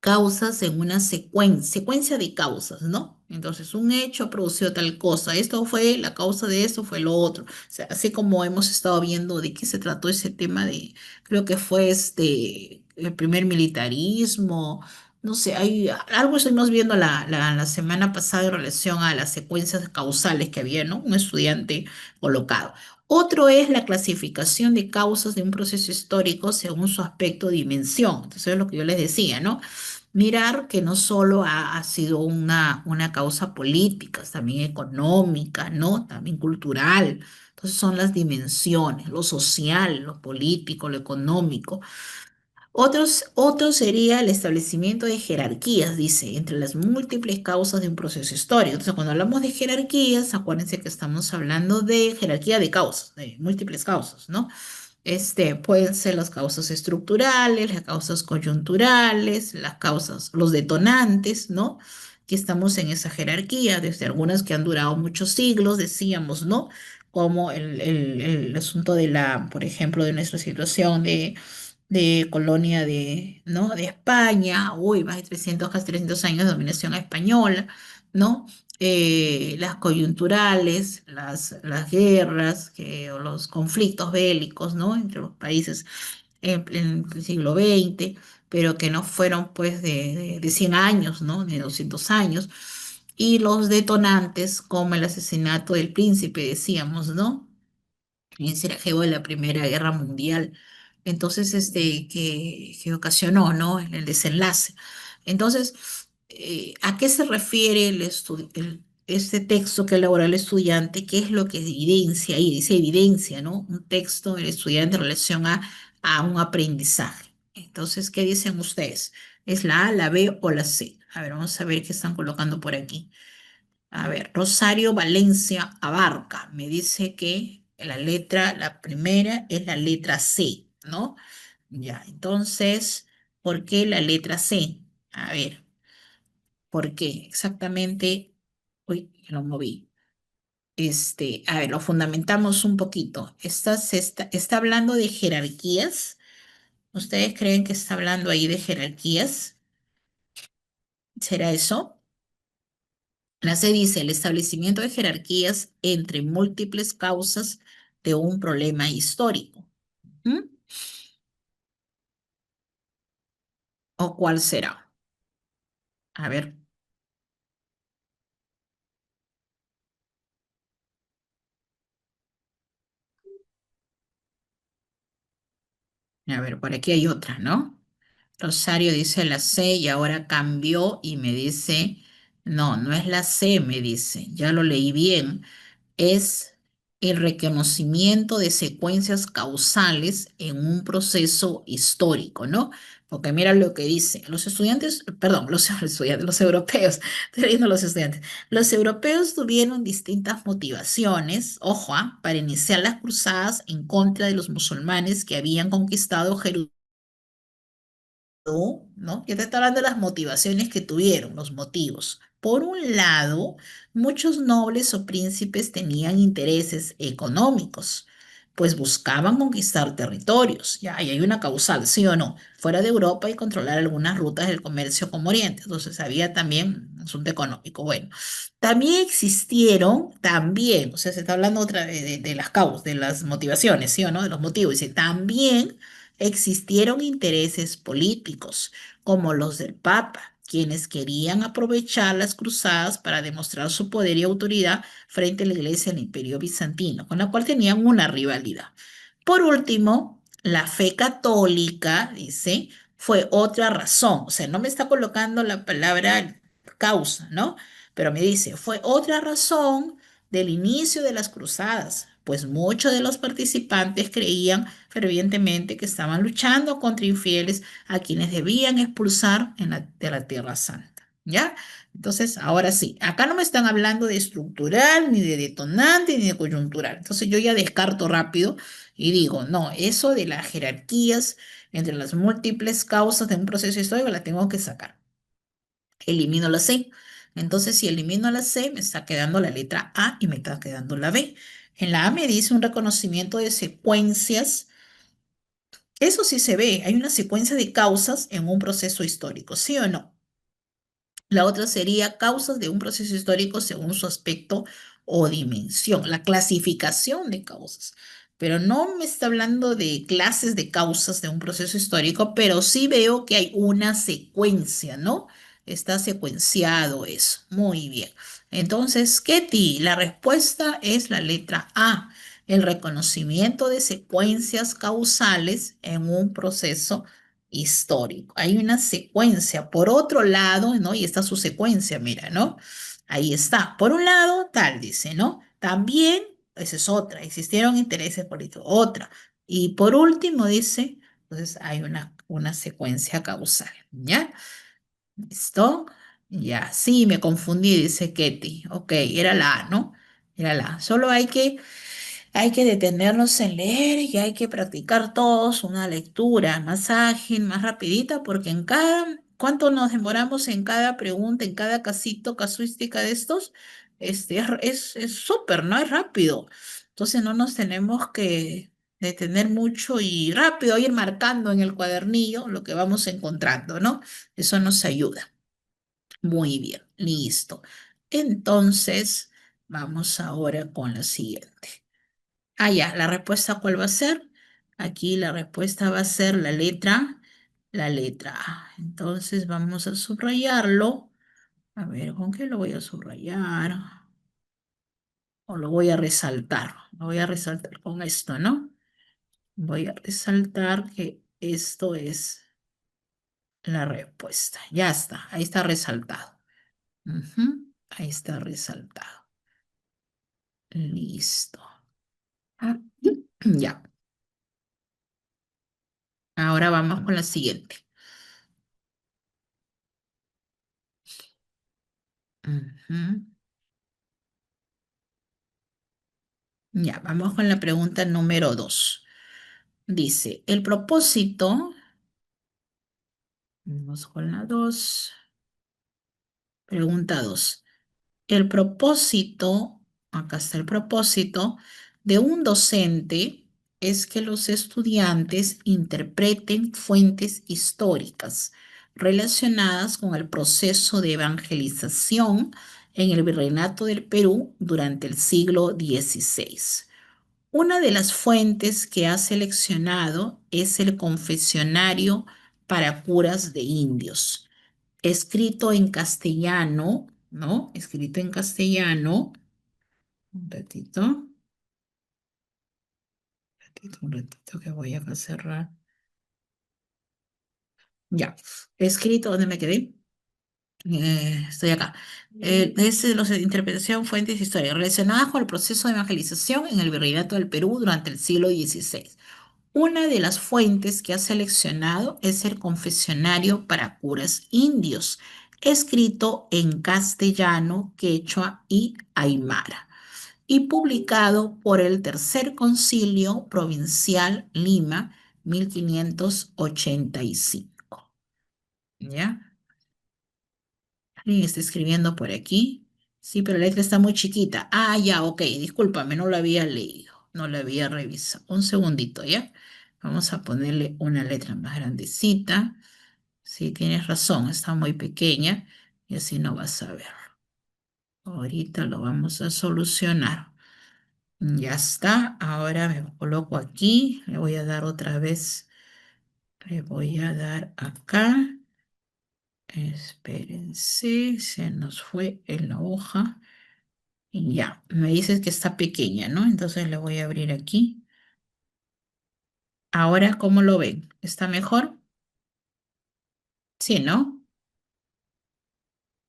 causas en una secuencia de causas, ¿no? Entonces, un hecho ha producido tal cosa, esto fue la causa de esto, fue lo otro. O sea, así como hemos estado viendo de qué se trató ese tema de, creo que fue el primer militarismo, no sé, hay algo estuvimos viendo la semana pasada en relación a las secuencias causales que había, ¿no? Un estudiante colocado. Otro es la clasificación de causas de un proceso histórico según su aspecto o dimensión. Entonces, es lo que yo les decía, ¿no? Mirar que no solo ha sido una causa política, es también económica, ¿no? También cultural. Entonces son las dimensiones, lo social, lo político, lo económico. Otro sería el establecimiento de jerarquías, dice, entre las múltiples causas de un proceso histórico. Entonces, cuando hablamos de jerarquías, acuérdense que estamos hablando de jerarquía de causas, de múltiples causas, ¿no? Pueden ser las causas estructurales, las causas coyunturales, las causas, los detonantes, ¿no? Que estamos en esa jerarquía, desde algunas que han durado muchos siglos, decíamos, ¿no? Como el asunto de por ejemplo, de nuestra situación de colonia ¿no? De España, uy, más de 300, casi 300 años de dominación española, ¿no? Las coyunturales, las guerras, o los conflictos bélicos, ¿no? Entre los países en el siglo XX, pero que no fueron pues de 100 años, ¿no? De 200 años. Y los detonantes, como el asesinato del príncipe, decíamos, ¿no? En Sarajevo de la Primera Guerra Mundial. Entonces, que ocasionó, ¿no? El desenlace. Entonces, ¿a qué se refiere este texto que elabora el estudiante? ¿Qué es lo que evidencia ahí? Dice evidencia, ¿no? Un texto del estudiante en relación a un aprendizaje. Entonces, ¿qué dicen ustedes? ¿Es la A, la B o la C? A ver, vamos a ver qué están colocando por aquí. A ver, Rosario Valencia Abarca me dice que la primera es la letra C, ¿no? Ya, entonces, ¿por qué la letra C? A ver, ¿por qué? Exactamente, uy, lo moví. A ver, lo fundamentamos un poquito. Está hablando de jerarquías. ¿Ustedes creen que está hablando ahí de jerarquías? ¿Será eso? La C dice el establecimiento de jerarquías entre múltiples causas de un problema histórico. ¿Mm? ¿O cuál será? A ver, por aquí hay otra, ¿no? Rosario dice la C y ahora cambió y me dice, no, no es la C, me dice, ya lo leí bien, es el reconocimiento de secuencias causales en un proceso histórico, ¿no? Porque mira lo que dice, los estudiantes, perdón, los estudiantes, los europeos, estoy leyendo los estudiantes, los europeos tuvieron distintas motivaciones, ojo, para iniciar las cruzadas en contra de los musulmanes que habían conquistado Jerusalén. ¿No? Yo te estoy hablando de las motivaciones que tuvieron, los motivos. Por un lado, muchos nobles o príncipes tenían intereses económicos, pues buscaban conquistar territorios, ya, y hay una causal, sí o no, fuera de Europa y controlar algunas rutas del comercio con Oriente. Entonces había también un asunto económico. Bueno, también existieron, también, o sea, se está hablando otra vez de las causas, de las motivaciones, sí o no, de los motivos. Dice, también existieron intereses políticos, como los del Papa, quienes querían aprovechar las cruzadas para demostrar su poder y autoridad frente a la Iglesia del Imperio Bizantino, con la cual tenían una rivalidad. Por último, la fe católica, dice, fue otra razón. O sea, no me está colocando la palabra causa, ¿no? Pero me dice, fue otra razón del inicio de las cruzadas, pues muchos de los participantes creían fervientemente que estaban luchando contra infieles a quienes debían expulsar de la Tierra Santa. ¿Ya? Entonces, ahora sí, acá no me están hablando de estructural, ni de detonante, ni de coyuntural. Entonces, yo ya descarto rápido y digo, no, eso de las jerarquías entre las múltiples causas de un proceso histórico la tengo que sacar. Elimino la C. Entonces, si elimino la C, me está quedando la letra A y me está quedando la B. En la A me dice un reconocimiento de secuencias. Eso sí se ve, hay una secuencia de causas en un proceso histórico, ¿sí o no? La otra sería causas de un proceso histórico según su aspecto o dimensión, la clasificación de causas. Pero no me está hablando de clases de causas de un proceso histórico, pero sí veo que hay una secuencia, ¿no? Está secuenciado eso. Muy bien. Entonces, Ketty, la respuesta es la letra A, el reconocimiento de secuencias causales en un proceso histórico. Hay una secuencia. Por otro lado, ¿no? Y está su secuencia, mira, ¿no? Ahí está. Por un lado, tal, dice, ¿no? También, esa es otra, existieron intereses políticos, otra. Y por último, dice, entonces hay una secuencia causal, ¿ya? ¿Listo? Ya, sí, me confundí, dice Ketty. Ok, era la A, ¿no? Era la A. Solo hay que detenernos en leer y hay que practicar todos una lectura más ágil, más rapidita, porque ¿cuánto nos demoramos en cada pregunta, en cada casito, casuística de estos? Es súper, ¿no? Es rápido. Entonces no nos tenemos que detener mucho y rápido ir marcando en el cuadernillo lo que vamos encontrando, ¿no? Eso nos ayuda. Muy bien, listo. Entonces, vamos ahora con la siguiente. Ah, ya, la respuesta ¿cuál va a ser? Aquí la respuesta va a ser la letra A. Entonces vamos a subrayarlo. A ver, ¿con qué lo voy a subrayar? O lo voy a resaltar. Lo voy a resaltar con esto, ¿no? Voy a resaltar que esto es la respuesta. Ya está, ahí está resaltado. Ujú, ahí está resaltado. Listo. Ah, ya. Ahora vamos con la siguiente. Ujú. Ya, vamos con la pregunta número 2. Dice, el propósito, vamos con la 2. Pregunta 2. El propósito, acá está el propósito de un docente es que los estudiantes interpreten fuentes históricas relacionadas con el proceso de evangelización en el Virreinato del Perú durante el siglo XVI. Una de las fuentes que ha seleccionado es el Confesionario para curas de indios, escrito en castellano, ¿no? Escrito en castellano. Un un ratito que voy a cerrar. Ya, escrito, ¿dónde me quedé? Estoy acá. Es de los de interpretación, fuentes e historia relacionadas con el proceso de evangelización en el Virreinato del Perú durante el siglo XVI. Una de las fuentes que ha seleccionado es el Confesionario para curas indios, escrito en castellano, quechua y aymara, y publicado por el Tercer Concilio Provincial Lima, 1585. ¿Ya? Alguien está escribiendo por aquí. Sí, pero la letra está muy chiquita. Ah, ya, ok, discúlpame, no lo había leído, no lo había revisado. Un segundito, ¿ya? Vamos a ponerle una letra más grandecita. Sí, tienes razón, está muy pequeña y así no vas a ver. Ahorita lo vamos a solucionar. Ya está, ahora me coloco aquí, le voy a dar otra vez, le voy a dar acá. Espérense, se nos fue en la hoja. Y ya, me dices que está pequeña, ¿no? Entonces le voy a abrir aquí. Ahora, ¿cómo lo ven? ¿Está mejor? Sí, ¿no?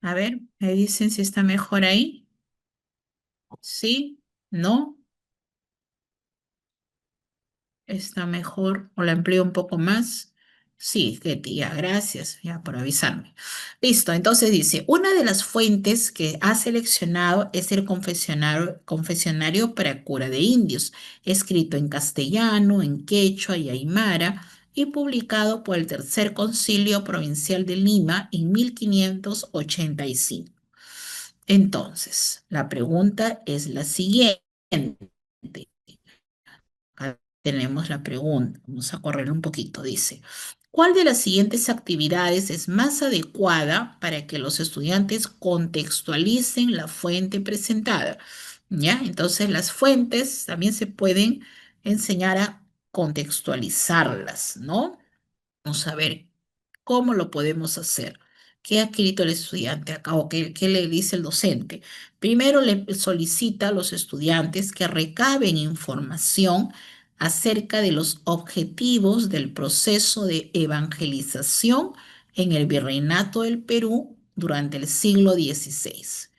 A ver, me dicen si está mejor ahí. Sí, no, está mejor. O la empleo un poco más. Sí, Ketty, ya, gracias, ya por avisarme. Listo, entonces dice, una de las fuentes que ha seleccionado es el Confesionario para Cura de Indios, escrito en castellano, en quechua y aymara, y publicado por el Tercer Concilio Provincial de Lima en 1585. Entonces, la pregunta es la siguiente. Acá tenemos la pregunta. Vamos a correr un poquito. Dice, ¿cuál de las siguientes actividades es más adecuada para que los estudiantes contextualicen la fuente presentada? ¿Ya? Entonces, las fuentes también se pueden enseñar a contextualizarlas, ¿no? Vamos a ver cómo lo podemos hacer. ¿Qué ha escrito el estudiante acá o qué le dice el docente? Primero le solicita a los estudiantes que recaben información acerca de los objetivos del proceso de evangelización en el Virreinato del Perú durante el siglo XVI.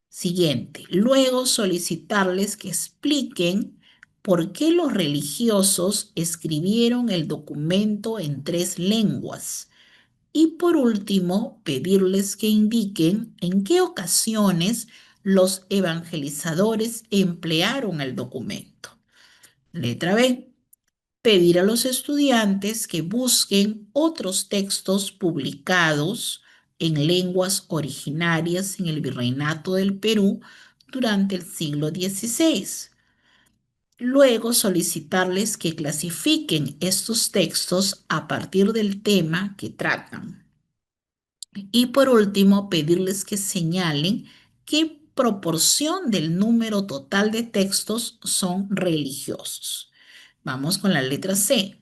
Siguiente, luego solicitarles que expliquen por qué los religiosos escribieron el documento en tres lenguas. Y por último, pedirles que indiquen en qué ocasiones los evangelizadores emplearon el documento. Letra B, pedir a los estudiantes que busquen otros textos publicados en lenguas originarias en el Virreinato del Perú durante el siglo XVI. Luego solicitarles que clasifiquen estos textos a partir del tema que tratan. Y por último, pedirles que señalen qué proporción del número total de textos son religiosos. Vamos con la letra C.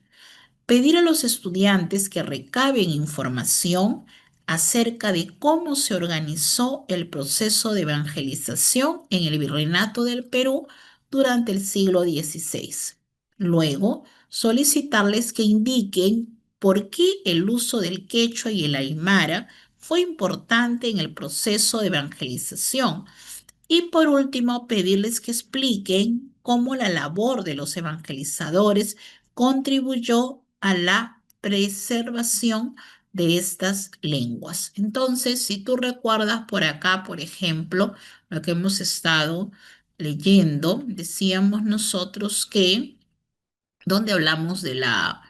Pedir a los estudiantes que recaben información acerca de cómo se organizó el proceso de evangelización en el Virreinato del Perú durante el siglo XVI. Luego, solicitarles que indiquen por qué el uso del quechua y el aymara fue importante en el proceso de evangelización y por último, pedirles que expliquen cómo la labor de los evangelizadores contribuyó a la preservación de estas lenguas. Entonces, si tú recuerdas por acá, por ejemplo, lo que hemos estado leyendo, decíamos nosotros que, donde hablamos de la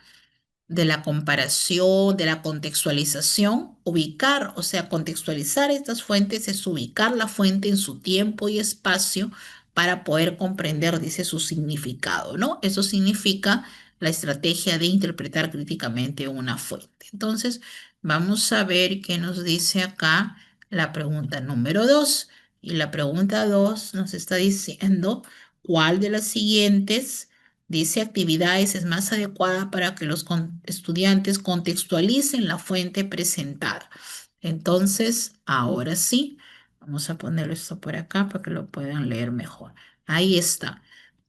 comparación, de la contextualización, ubicar, o sea, contextualizar estas fuentes es ubicar la fuente en su tiempo y espacio para poder comprender, dice, su significado, ¿no? Eso significa la estrategia de interpretar críticamente una fuente. Entonces, vamos a ver qué nos dice acá la pregunta número 2. Y la pregunta 2 nos está diciendo, ¿cuál de las siguientes dice actividades es más adecuada para que los estudiantes contextualicen la fuente presentada? Entonces, ahora sí, vamos a ponerlo esto por acá para que lo puedan leer mejor. Ahí está.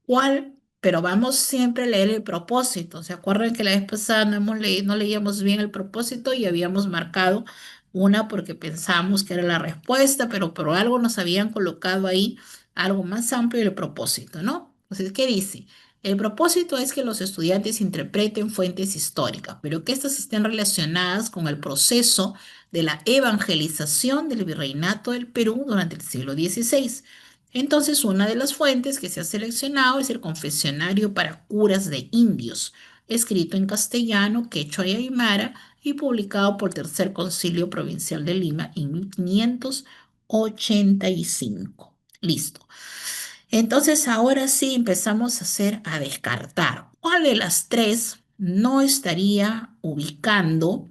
¿Cuál? Pero vamos siempre a leer el propósito. ¿Se acuerdan que la vez pasada no leíamos bien el propósito y habíamos marcado Una porque pensamos que era la respuesta, pero por algo nos habían colocado ahí algo más amplio del propósito, ¿no? Entonces, ¿qué dice? El propósito es que los estudiantes interpreten fuentes históricas, pero que éstas estén relacionadas con el proceso de la evangelización del virreinato del Perú durante el siglo XVI. Entonces, una de las fuentes que se ha seleccionado es el Confesionario para curas de indios, escrito en castellano, quechua y aymara y publicado por el Tercer Concilio Provincial de Lima en 1585. Listo. Entonces, ahora sí empezamos a a descartar. ¿Cuál de las tres no estaría ubicando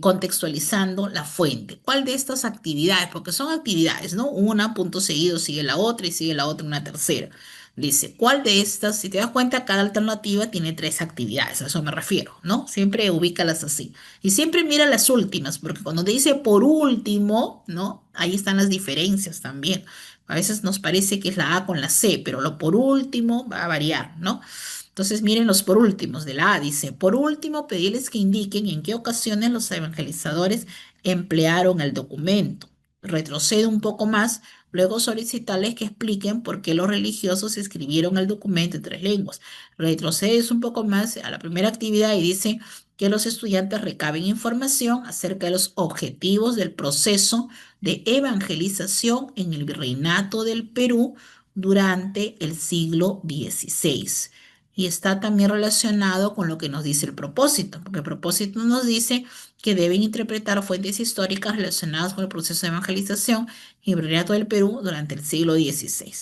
contextualizando la fuente? ¿Cuál de estas actividades? Porque son actividades, ¿no? Una, punto seguido, sigue la otra y sigue la otra una tercera. Dice, ¿cuál de estas? Si te das cuenta, cada alternativa tiene tres actividades, a eso me refiero, ¿no? Siempre ubícalas así. Y siempre mira las últimas, porque cuando te dice por último, ¿no? Ahí están las diferencias también. A veces nos parece que es la A con la C, pero lo por último va a variar, ¿no? Entonces, miren los por últimos de la A. Dice, por último, pedirles que indiquen en qué ocasiones los evangelizadores emplearon el documento. Retrocede un poco más, luego solicitarles que expliquen por qué los religiosos escribieron el documento en tres lenguas. Retrocedes un poco más a la primera actividad y dice que los estudiantes recaben información acerca de los objetivos del proceso de evangelización en el virreinato del Perú durante el siglo XVI. Y está también relacionado con lo que nos dice el propósito, porque el propósito nos dice que deben interpretar fuentes históricas relacionadas con el proceso de evangelización y virreinato del Perú durante el siglo XVI.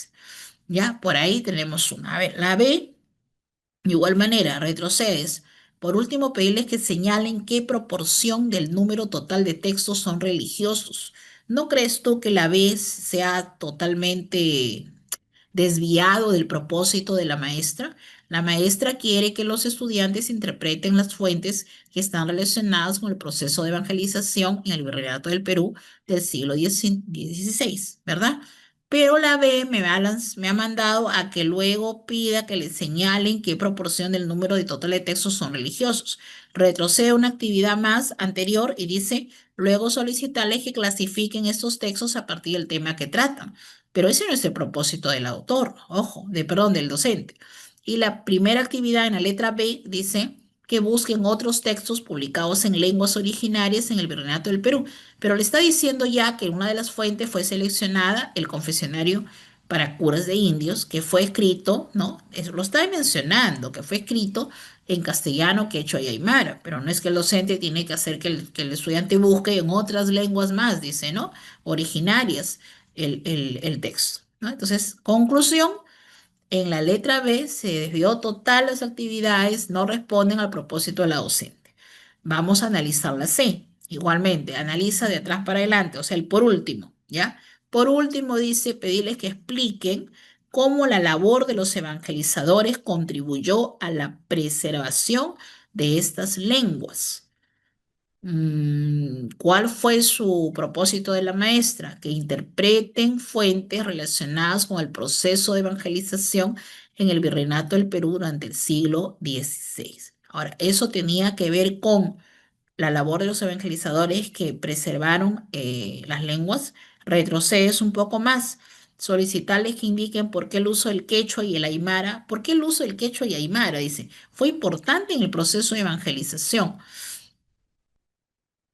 Ya, por ahí tenemos una. A ver, la B, de igual manera, retrocedes. Por último, pedirles que señalen qué proporción del número total de textos son religiosos. ¿No crees tú que la B sea totalmente desviado del propósito de la maestra? La maestra quiere que los estudiantes interpreten las fuentes que están relacionadas con el proceso de evangelización en el virreinato del Perú del siglo XVI, ¿verdad? Pero la B me ha mandado a que luego pida que le señalen qué proporción del número de total de textos son religiosos. Retrocede una actividad más anterior y dice, luego solicitarles que clasifiquen estos textos a partir del tema que tratan. Pero ese no es el propósito del autor, ojo, perdón, del docente. Y la primera actividad en la letra B dice que busquen otros textos publicados en lenguas originarias en el Virreinato del Perú. Pero le está diciendo ya que una de las fuentes fue seleccionada el Confesionario para curas de indios, que fue escrito, ¿no? Eso lo está mencionando, que fue escrito en castellano, quechua y aymara, pero no es que el docente tiene que hacer que el estudiante busque en otras lenguas más, dice, ¿no? Originarias el texto, ¿no? Entonces, conclusión, en la letra B se desvió total las actividades, no responden al propósito de la docente. Vamos a analizar la C. Igualmente, analiza de atrás para adelante, o sea, el por último, ¿ya? Por último, dice pedirles que expliquen cómo la labor de los evangelizadores contribuyó a la preservación de estas lenguas. ¿Cuál fue su propósito de la maestra? Que interpreten fuentes relacionadas con el proceso de evangelización en el Virreinato del Perú durante el siglo XVI. Ahora, eso tenía que ver con la labor de los evangelizadores que preservaron las lenguas. Retrocedes un poco más. Solicitarles que indiquen por qué el uso del quechua y el aymara. ¿Por qué el uso del quechua y aymara? Dice, fue importante en el proceso de evangelización.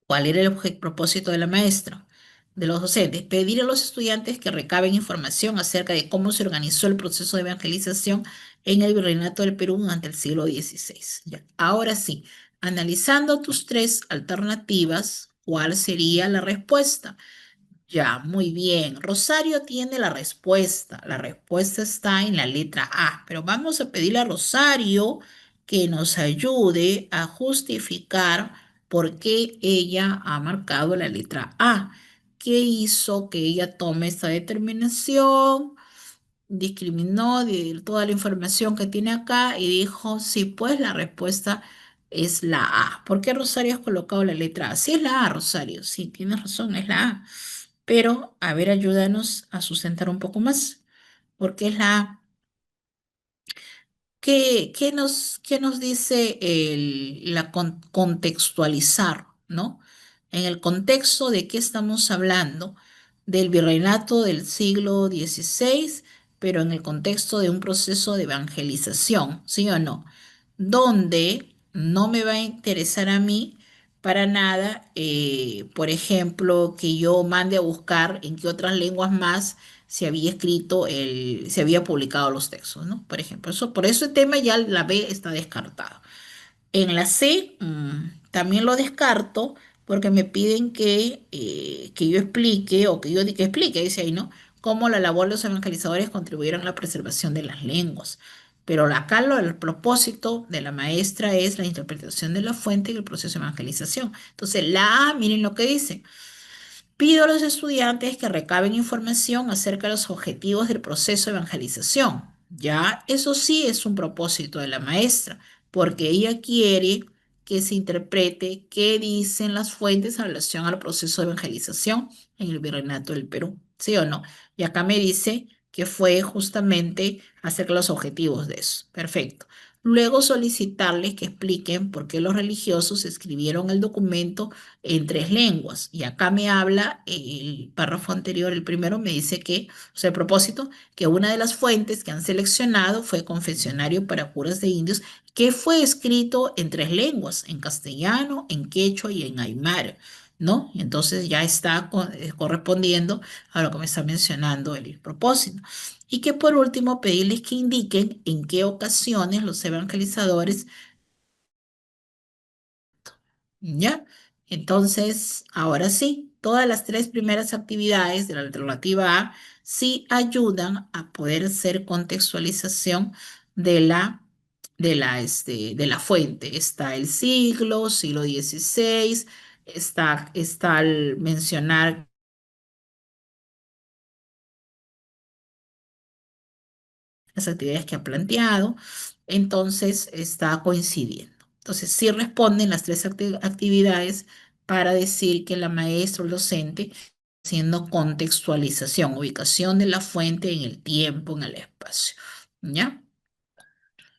¿Cuál era el propósito de la maestra? De los docentes, pedir a los estudiantes que recaben información acerca de cómo se organizó el proceso de evangelización en el Virreinato del Perú durante el siglo XVI. Ya. Ahora sí, analizando tus tres alternativas, ¿cuál sería la respuesta? Ya, muy bien. Rosario tiene la respuesta. La respuesta está en la letra A, pero vamos a pedirle a Rosario que nos ayude a justificar por qué ella ha marcado la letra A. ¿Qué hizo que ella tome esta determinación? Discriminó de toda la información que tiene acá y dijo, sí, pues la respuesta es la A. ¿Por qué Rosario has colocado la letra A? Sí, es la A, Rosario. Sí, tienes razón, es la A. Pero, a ver, ayúdanos a sustentar un poco más, porque es la A. ¿Qué nos dice contextualizar, ¿no? En el contexto de qué estamos hablando, del virreinato del siglo XVI, pero en el contexto de un proceso de evangelización, ¿sí o no? Donde no me va a interesar a mí para nada, por ejemplo, que yo mande a buscar en qué otras lenguas más se había publicado los textos, ¿no? Por ejemplo, eso, por ese tema ya la B está descartado. En la C también lo descarto porque me piden que yo explique o que explique, dice ahí, ¿no? Cómo la labor de los evangelizadores contribuyeron a la preservación de las lenguas. Pero acá el propósito de la maestra es la interpretación de la fuente y el proceso de evangelización. Entonces, la A, miren lo que dice. Pido a los estudiantes que recaben información acerca de los objetivos del proceso de evangelización. Ya, eso sí es un propósito de la maestra, porque ella quiere que se interprete qué dicen las fuentes en relación al proceso de evangelización en el Virreinato del Perú, ¿sí o no? Y acá me dice que fue justamente acerca de los objetivos de eso. Perfecto. Luego solicitarles que expliquen por qué los religiosos escribieron el documento en tres lenguas. Y acá me habla el párrafo anterior, el primero me dice que, o sea, el propósito, que una de las fuentes que han seleccionado fue Confesionario para curas de indios, que fue escrito en tres lenguas, en castellano, en quechua y en aymara, ¿no? Y entonces ya está correspondiendo a lo que me está mencionando el propósito. Y que por último pedirles que indiquen en qué ocasiones los evangelizadores. ¿Ya? Entonces, ahora sí, todas las tres primeras actividades de la alternativa A sí ayudan a poder hacer contextualización de de la fuente. Está el siglo XVI, está el mencionar las actividades que ha planteado, entonces está coincidiendo. Entonces, sí responden las tres actividades para decir que la maestra o el docente haciendo contextualización, ubicación de la fuente en el tiempo, en el espacio. ¿Ya?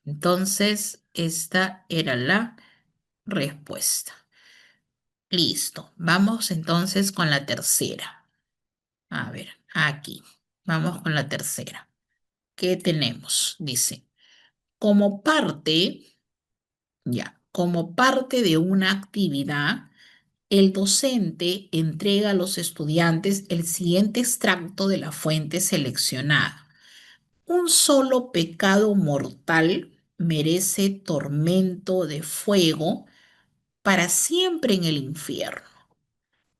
Entonces, esta era la respuesta. Listo. Vamos entonces con la tercera. A ver, aquí. Vamos con la tercera. ¿Qué tenemos? Dice, como parte como parte de una actividad, el docente entrega a los estudiantes el siguiente extracto de la fuente seleccionada. Un solo pecado mortal merece tormento de fuego para siempre en el infierno.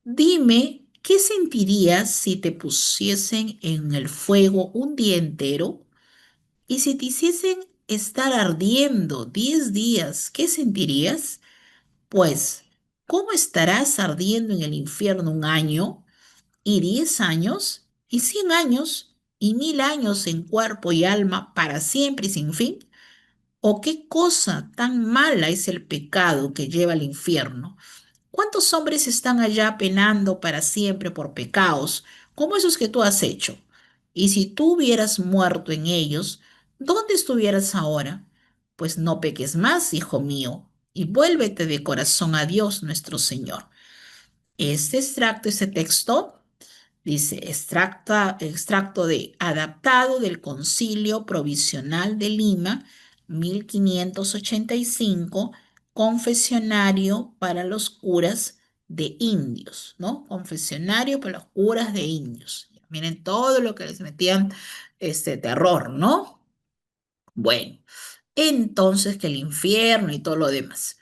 Dime, ¿qué sentirías si te pusiesen en el fuego un día entero? Y si te hiciesen estar ardiendo 10 días, ¿qué sentirías? Pues, ¿cómo estarás ardiendo en el infierno un año, y 10 años, y 100 años, y 1000 años en cuerpo y alma para siempre y sin fin? ¿O qué cosa tan mala es el pecado que lleva al infierno? ¿Cuántos hombres están allá penando para siempre por pecados, como esos que tú has hecho? Y si tú hubieras muerto en ellos, ¿dónde estuvieras ahora? Pues no peques más, hijo mío, y vuélvete de corazón a Dios nuestro Señor. Este extracto, este texto, dice extracto de adaptado del Concilio Provisional de Lima, 1585, confesionario para los curas de indios, ¿no? Confesionario para los curas de indios. Miren todo lo que les metían este terror, ¿no? Bueno, entonces que el infierno y todo lo demás.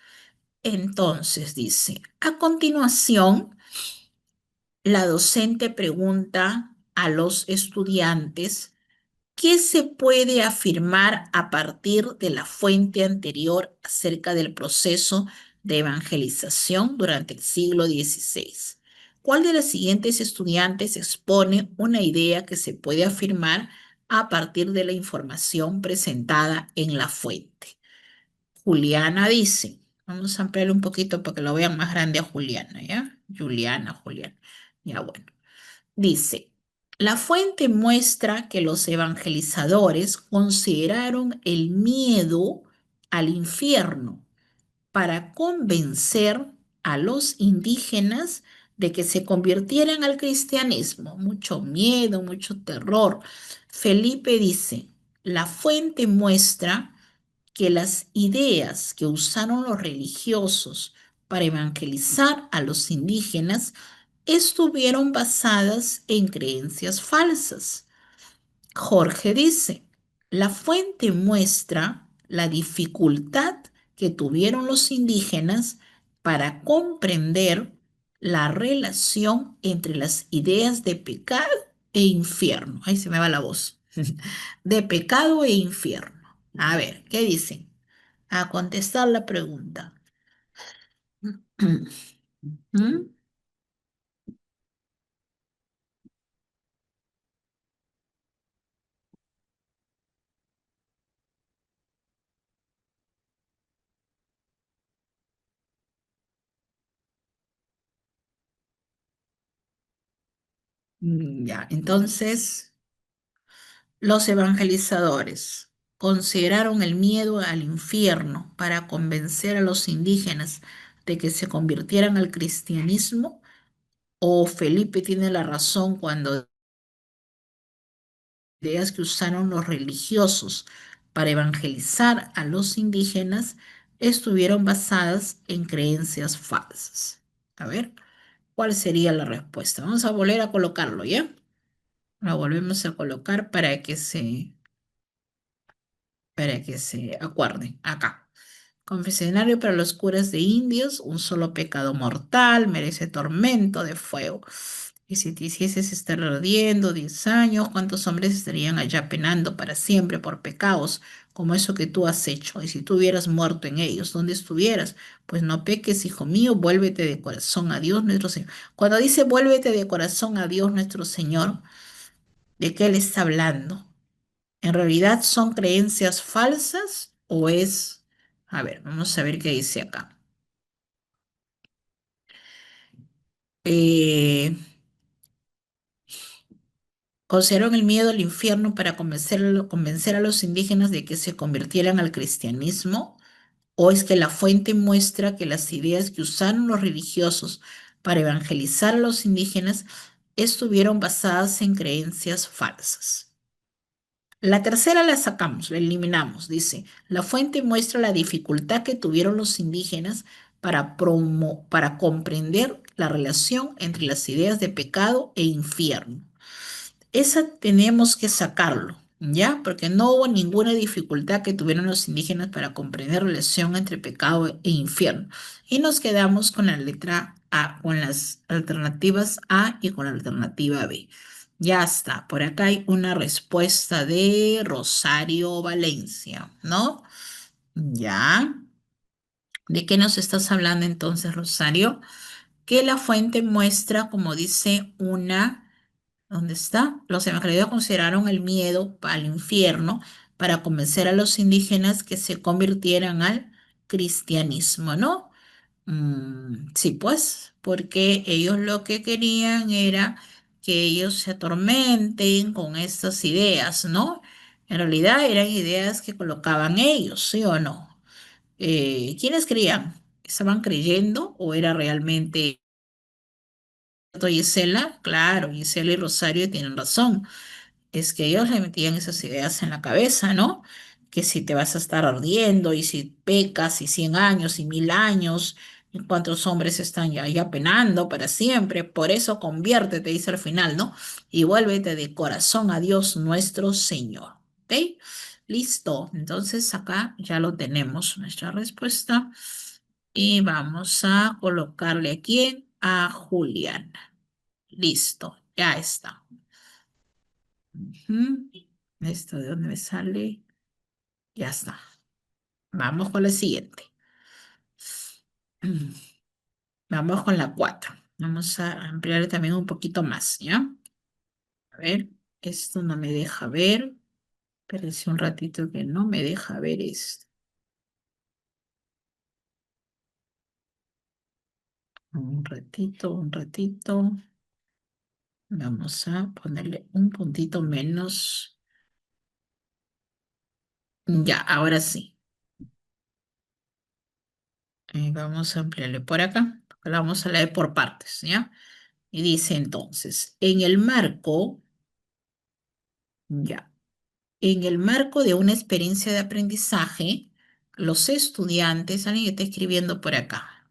Entonces dice, a continuación, la docente pregunta a los estudiantes qué se puede afirmar a partir de la fuente anterior acerca del proceso de evangelización durante el siglo XVI. ¿Cuál de los siguientes estudiantes expone una idea que se puede afirmar a partir de la información presentada en la fuente? Juliana dice, vamos a ampliar un poquito para que lo vean más grande a Juliana, ¿ya? Juliana. Ya bueno. Dice, la fuente muestra que los evangelizadores consideraron el miedo al infierno para convencer a los indígenas de que se convirtieran al cristianismo. Mucho miedo, mucho terror. Felipe dice, la fuente muestra que las ideas que usaron los religiosos para evangelizar a los indígenas estuvieron basadas en creencias falsas. Jorge dice, la fuente muestra la dificultad que tuvieron los indígenas para comprender la relación entre las ideas de pecado e infierno. Ahí se me va la voz. De pecado e infierno. A ver, ¿qué dicen? A contestar la pregunta. ¿Mm? Ya, entonces los evangelizadores consideraron el miedo al infierno para convencer a los indígenas de que se convirtieran al cristianismo, o Felipe tiene la razón cuando ideas que usaron los religiosos para evangelizar a los indígenas estuvieron basadas en creencias falsas. A ver, ¿cuál sería la respuesta? Vamos a volver a colocarlo, ¿ya? Lo volvemos a colocar para que se acuerden. Acá. Confesionario para los curas de indios, un solo pecado mortal merece tormento de fuego. Y si te hicieses estar ardiendo 10 años, ¿cuántos hombres estarían allá penando para siempre por pecados como eso que tú has hecho? Y si tú hubieras muerto en ellos, ¿dónde estuvieras? Pues no peques, hijo mío, vuélvete de corazón a Dios nuestro Señor. Cuando dice vuélvete de corazón a Dios nuestro Señor, ¿de qué él está hablando? ¿En realidad son creencias falsas o es... A ver, vamos a ver qué dice acá. Eh, Consideraron el miedo al infierno para convencer a los indígenas de que se convirtieran al cristianismo, o es que la fuente muestra que las ideas que usaron los religiosos para evangelizar a los indígenas estuvieron basadas en creencias falsas. La tercera la sacamos, la eliminamos. Dice, la fuente muestra la dificultad que tuvieron los indígenas para comprender la relación entre las ideas de pecado e infierno. Esa tenemos que sacarlo, ¿ya? Porque no hubo ninguna dificultad que tuvieron los indígenas para comprender la relación entre pecado e infierno. Y nos quedamos con la letra A, con las alternativas A y con la alternativa B. Ya está, por acá hay una respuesta de Rosario Valencia, ¿no? Ya. ¿De qué nos estás hablando entonces, Rosario? Que la fuente muestra, como dice una... ¿Dónde está? Los evangelios consideraron el miedo al infierno para convencer a los indígenas que se convirtieran al cristianismo, ¿no? Sí, pues, porque ellos lo que querían era que ellos se atormenten con estas ideas, ¿no? En realidad eran ideas que colocaban ellos, ¿sí o no? ¿Quiénes creían? ¿Estaban creyendo o era realmente Gisela? Claro, Gisela y Rosario tienen razón. Es que ellos le metían esas ideas en la cabeza, ¿no? Que si te vas a estar ardiendo y si pecas y 100 años y 1000 años, y cuántos hombres están ya penando para siempre. Por eso conviértete, dice al final, ¿no? Y vuélvete de corazón a Dios nuestro Señor. ¿Ok? Listo. Entonces acá ya lo tenemos, nuestra respuesta. Y vamos a colocarle aquí a Julián. Listo, ya está. Ujú. ¿Esto de dónde me sale? Ya está. Vamos con la siguiente. Mm, Vamos con la 4. Vamos a ampliar también un poquito más, ¿ya? A ver, esto no me deja ver. Espérense un ratito que no me deja ver esto. Un ratito, un ratito. Vamos a ponerle un puntito menos. Ya, ahora sí. Vamos a ampliarle por acá. La vamos a leer por partes, ¿ya? Y dice entonces, en el marco, ya, en el marco de una experiencia de aprendizaje, los estudiantes, alguien está escribiendo por acá,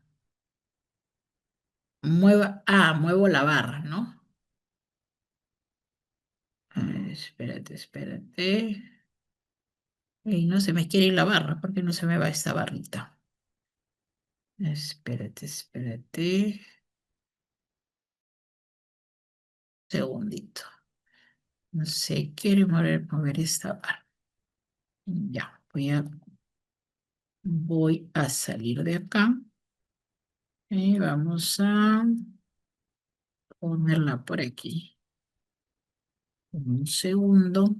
muevo la barra, ¿no? Espérate. Y no se me quiere ir la barra, porque no se me va esta barrita. Espérate. Segundito. No sé, quiere mover esta barra. Ya, voy a salir de acá y vamos a ponerla por aquí. Un segundo.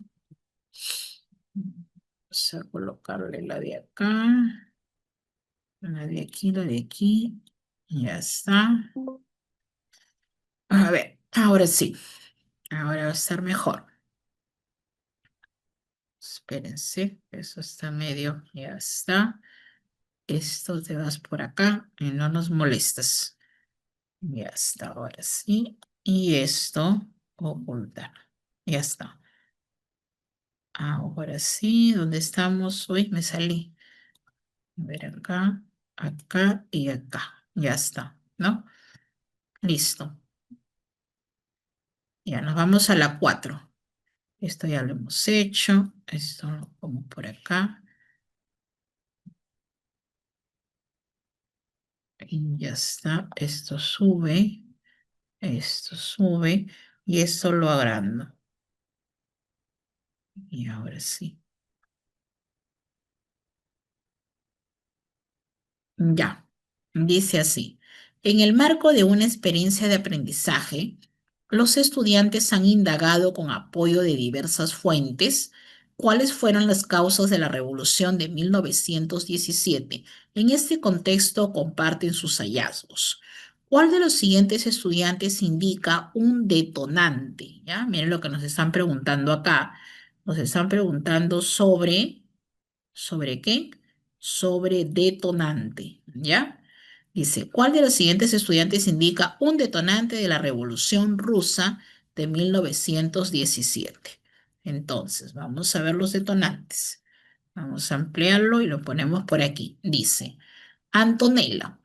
Vamos a colocarle la de acá, la de aquí. Ya está. A ver, ahora sí. Ahora va a estar mejor. Espérense, eso está medio. Ya está. Esto te vas por acá y no nos molestas. Ya está, ahora sí. Y esto, ocultar. Ya está. Ahora sí, ¿dónde estamos? Uy, me salí. A ver, acá y acá. Ya está, ¿no? Listo. Ya nos vamos a la 4. Esto ya lo hemos hecho. Esto lo pongo por acá. Y ya está. Esto sube. Esto sube. Y esto lo agrando. Y ahora sí. Ya, dice así. En el marco de una experiencia de aprendizaje, los estudiantes han indagado con apoyo de diversas fuentes cuáles fueron las causas de la Revolución de 1917. En este contexto comparten sus hallazgos. ¿Cuál de los siguientes estudiantes indica un detonante? ¿Ya? Miren lo que nos están preguntando acá. Nos están preguntando ¿sobre qué? Sobre detonante, ¿ya? Dice, ¿cuál de los siguientes estudiantes indica un detonante de la Revolución Rusa de 1917? Entonces, vamos a ver los detonantes. Vamos a ampliarlo y lo ponemos por aquí. Dice, Antonella.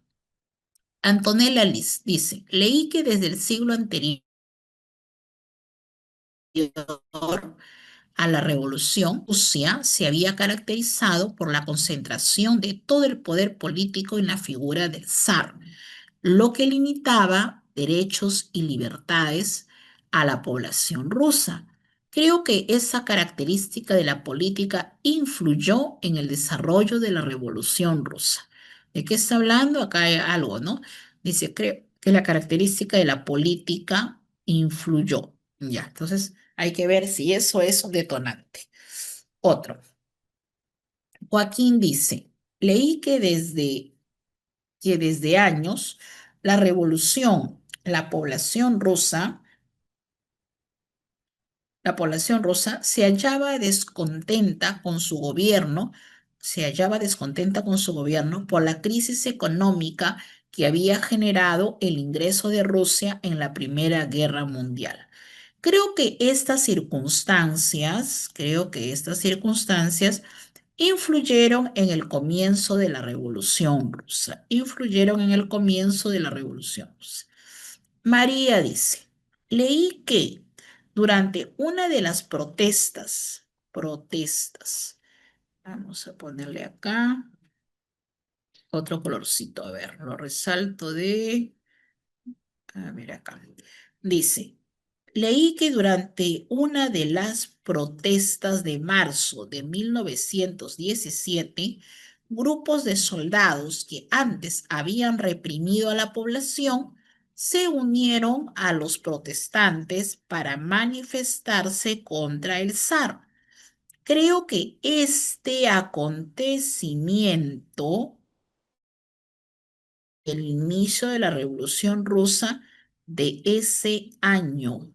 Antonella Liz dice, leí que desde el siglo anterior a la revolución, Rusia se había caracterizado por la concentración de todo el poder político en la figura del zar, lo que limitaba derechos y libertades a la población rusa. Creo que esa característica de la política influyó en el desarrollo de la revolución rusa. ¿De qué está hablando? Acá hay algo, ¿no? Dice, creo que la característica de la política influyó. Ya, entonces hay que ver si eso es un detonante. Otro. Joaquín dice, leí que desde años la revolución, la población rusa se hallaba descontenta con su gobierno por la crisis económica que había generado el ingreso de Rusia en la Primera Guerra Mundial. Creo que estas circunstancias influyeron en el comienzo de la Revolución Rusa. Influyeron en el comienzo de la Revolución Rusa. María dice, leí que durante una de las protestas, vamos a ponerle acá otro colorcito, a ver, lo resalto a ver acá, dice, leí que durante una de las protestas de marzo de 1917, grupos de soldados que antes habían reprimido a la población se unieron a los protestantes para manifestarse contra el zar. Creo que este acontecimiento, el inicio de la Revolución Rusa de ese año.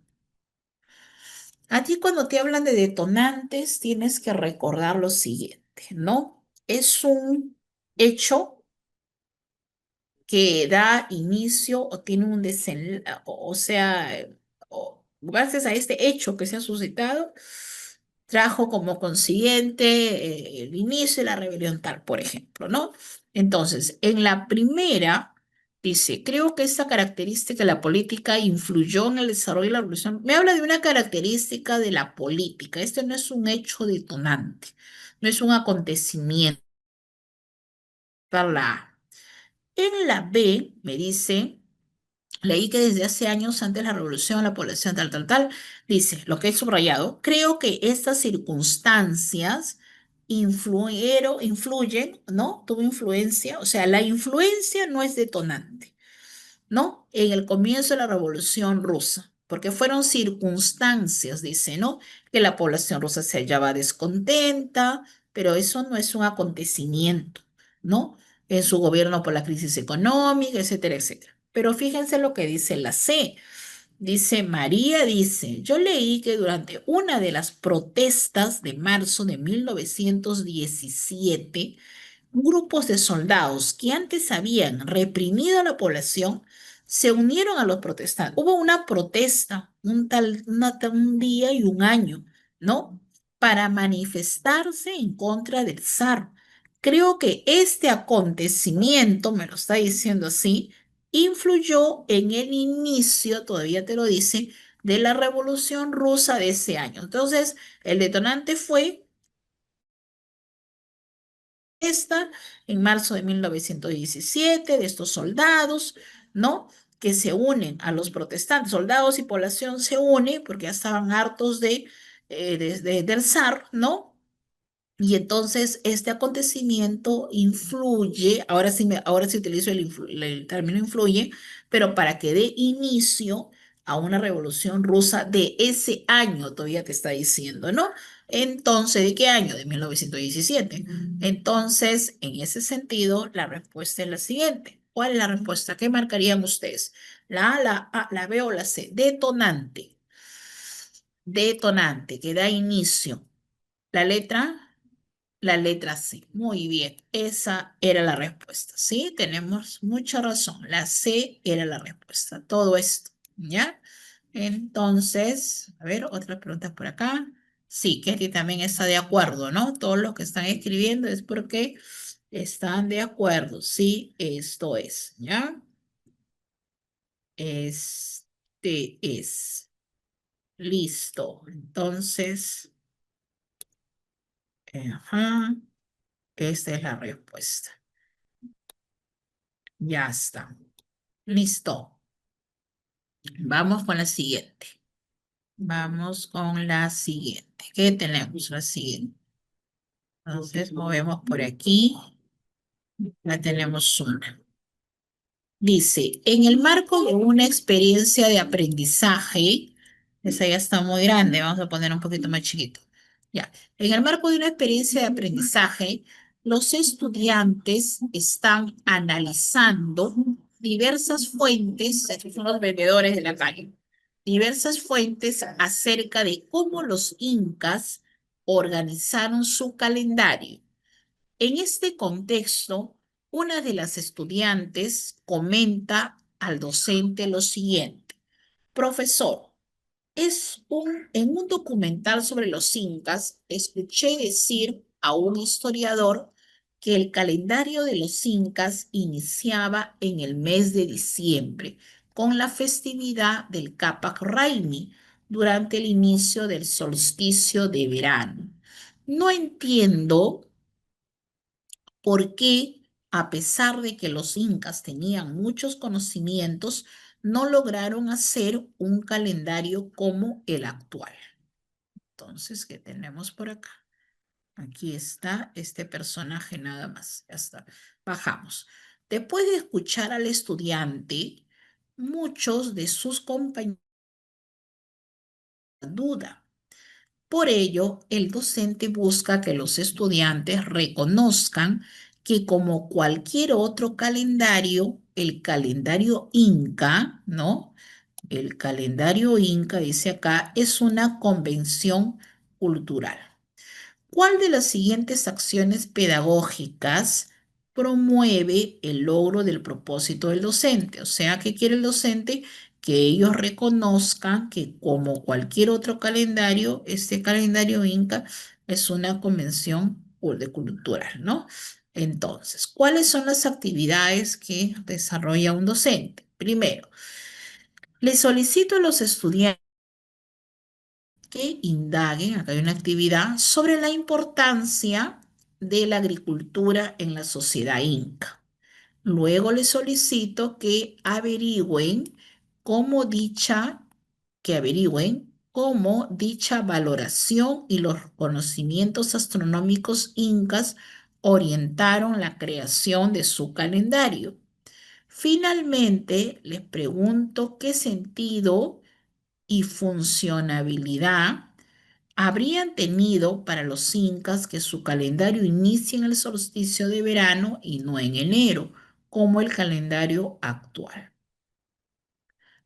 A ti cuando te hablan de detonantes tienes que recordar lo siguiente, ¿no? Es un hecho que da inicio o tiene un desenlace, o sea, gracias a este hecho que se ha suscitado, trajo como consiguiente el inicio de la rebelión tal, por ejemplo, ¿no? Entonces, en la primera, dice, creo que esta característica de la política influyó en el desarrollo de la revolución. Me habla de una característica de la política. Este no es un hecho detonante, no es un acontecimiento. La A. En la B, me dice, leí que desde hace años antes de la revolución, la población tal, dice, lo que he subrayado, creo que estas circunstancias influyen, ¿no? Tuvo influencia, o sea, la influencia no es detonante. ¿No? En el comienzo de la Revolución Rusa, porque fueron circunstancias, dice, ¿no? Que la población rusa se hallaba descontenta, pero eso no es un acontecimiento, ¿no? En su gobierno por la crisis económica, etcétera, etcétera. Pero fíjense lo que dice la C. Dice María, dice, yo leí que durante una de las protestas de marzo de 1917, grupos de soldados que antes habían reprimido a la población se unieron a los protestantes. Hubo una protesta, un día y un año, ¿no? Para manifestarse en contra del zar. Creo que este acontecimiento, me lo está diciendo así, influyó en el inicio, todavía te lo dice, de la Revolución Rusa de ese año. Entonces, el detonante fue esta en marzo de 1917 de estos soldados, ¿no? Que se unen a los protestantes, soldados y población se unen porque ya estaban hartos del zar, ¿no? Y entonces este acontecimiento influye, ahora sí utilizo el término influye, pero para que dé inicio a una revolución rusa de ese año, todavía te está diciendo, ¿no? Entonces, ¿de qué año? De 1917. Entonces, en ese sentido, la respuesta es la siguiente. ¿Cuál es la respuesta? ¿Qué marcarían ustedes? La A, la B o la C. Detonante. Detonante, que da inicio. La letra. La letra C. Muy bien, esa era la respuesta. Sí, tenemos mucha razón. La C era la respuesta. Todo esto, ¿ya? Entonces, a ver, otras preguntas por acá. Sí, Ketty también está de acuerdo, ¿no? Todos los que están escribiendo es porque están de acuerdo. Sí, esto es, ¿ya? Este es. Listo. Entonces, ajá, esta es la respuesta. Ya está. Listo. Vamos con la siguiente. Vamos con la siguiente. ¿Qué tenemos? La siguiente. Entonces movemos por aquí. Ya tenemos una. Dice, en el marco de una experiencia de aprendizaje, esa ya está muy grande, vamos a poner un poquito más chiquito. Ya, en el marco de una experiencia de aprendizaje, los estudiantes están analizando diversas fuentes, estos son los vendedores de la calle, diversas fuentes acerca de cómo los incas organizaron su calendario. En este contexto, una de las estudiantes comenta al docente lo siguiente: profesor, en un documental sobre los incas, escuché decir a un historiador que el calendario de los incas iniciaba en el mes de diciembre, con la festividad del Capac Raimi, durante el inicio del solsticio de verano. No entiendo por qué, a pesar de que los incas tenían muchos conocimientos, no lograron hacer un calendario como el actual. Entonces, ¿qué tenemos por acá? Aquí está este personaje nada más. Ya está. Bajamos. Después de escuchar al estudiante, muchos de sus compañeros dudan. Por ello, el docente busca que los estudiantes reconozcan que como cualquier otro calendario, el calendario Inca, ¿no? El calendario Inca, dice acá, es una convención cultural. ¿Cuál de las siguientes acciones pedagógicas promueve el logro del propósito del docente. O sea, ¿qué quiere el docente? Que ellos reconozcan que como cualquier otro calendario, este calendario Inca es una convención cultural, ¿no? Entonces, ¿cuáles son las actividades que desarrolla un docente? Primero, le solicito a los estudiantes que indaguen, acá hay una actividad, sobre la importancia de la agricultura en la sociedad inca. Luego les solicito que averigüen cómo dicha, que averigüen cómo dicha valoración y los conocimientos astronómicos incas orientaron la creación de su calendario. Finalmente, les pregunto qué sentido y funcionabilidad habrían tenido para los incas que su calendario inicie en el solsticio de verano y no en enero, como el calendario actual.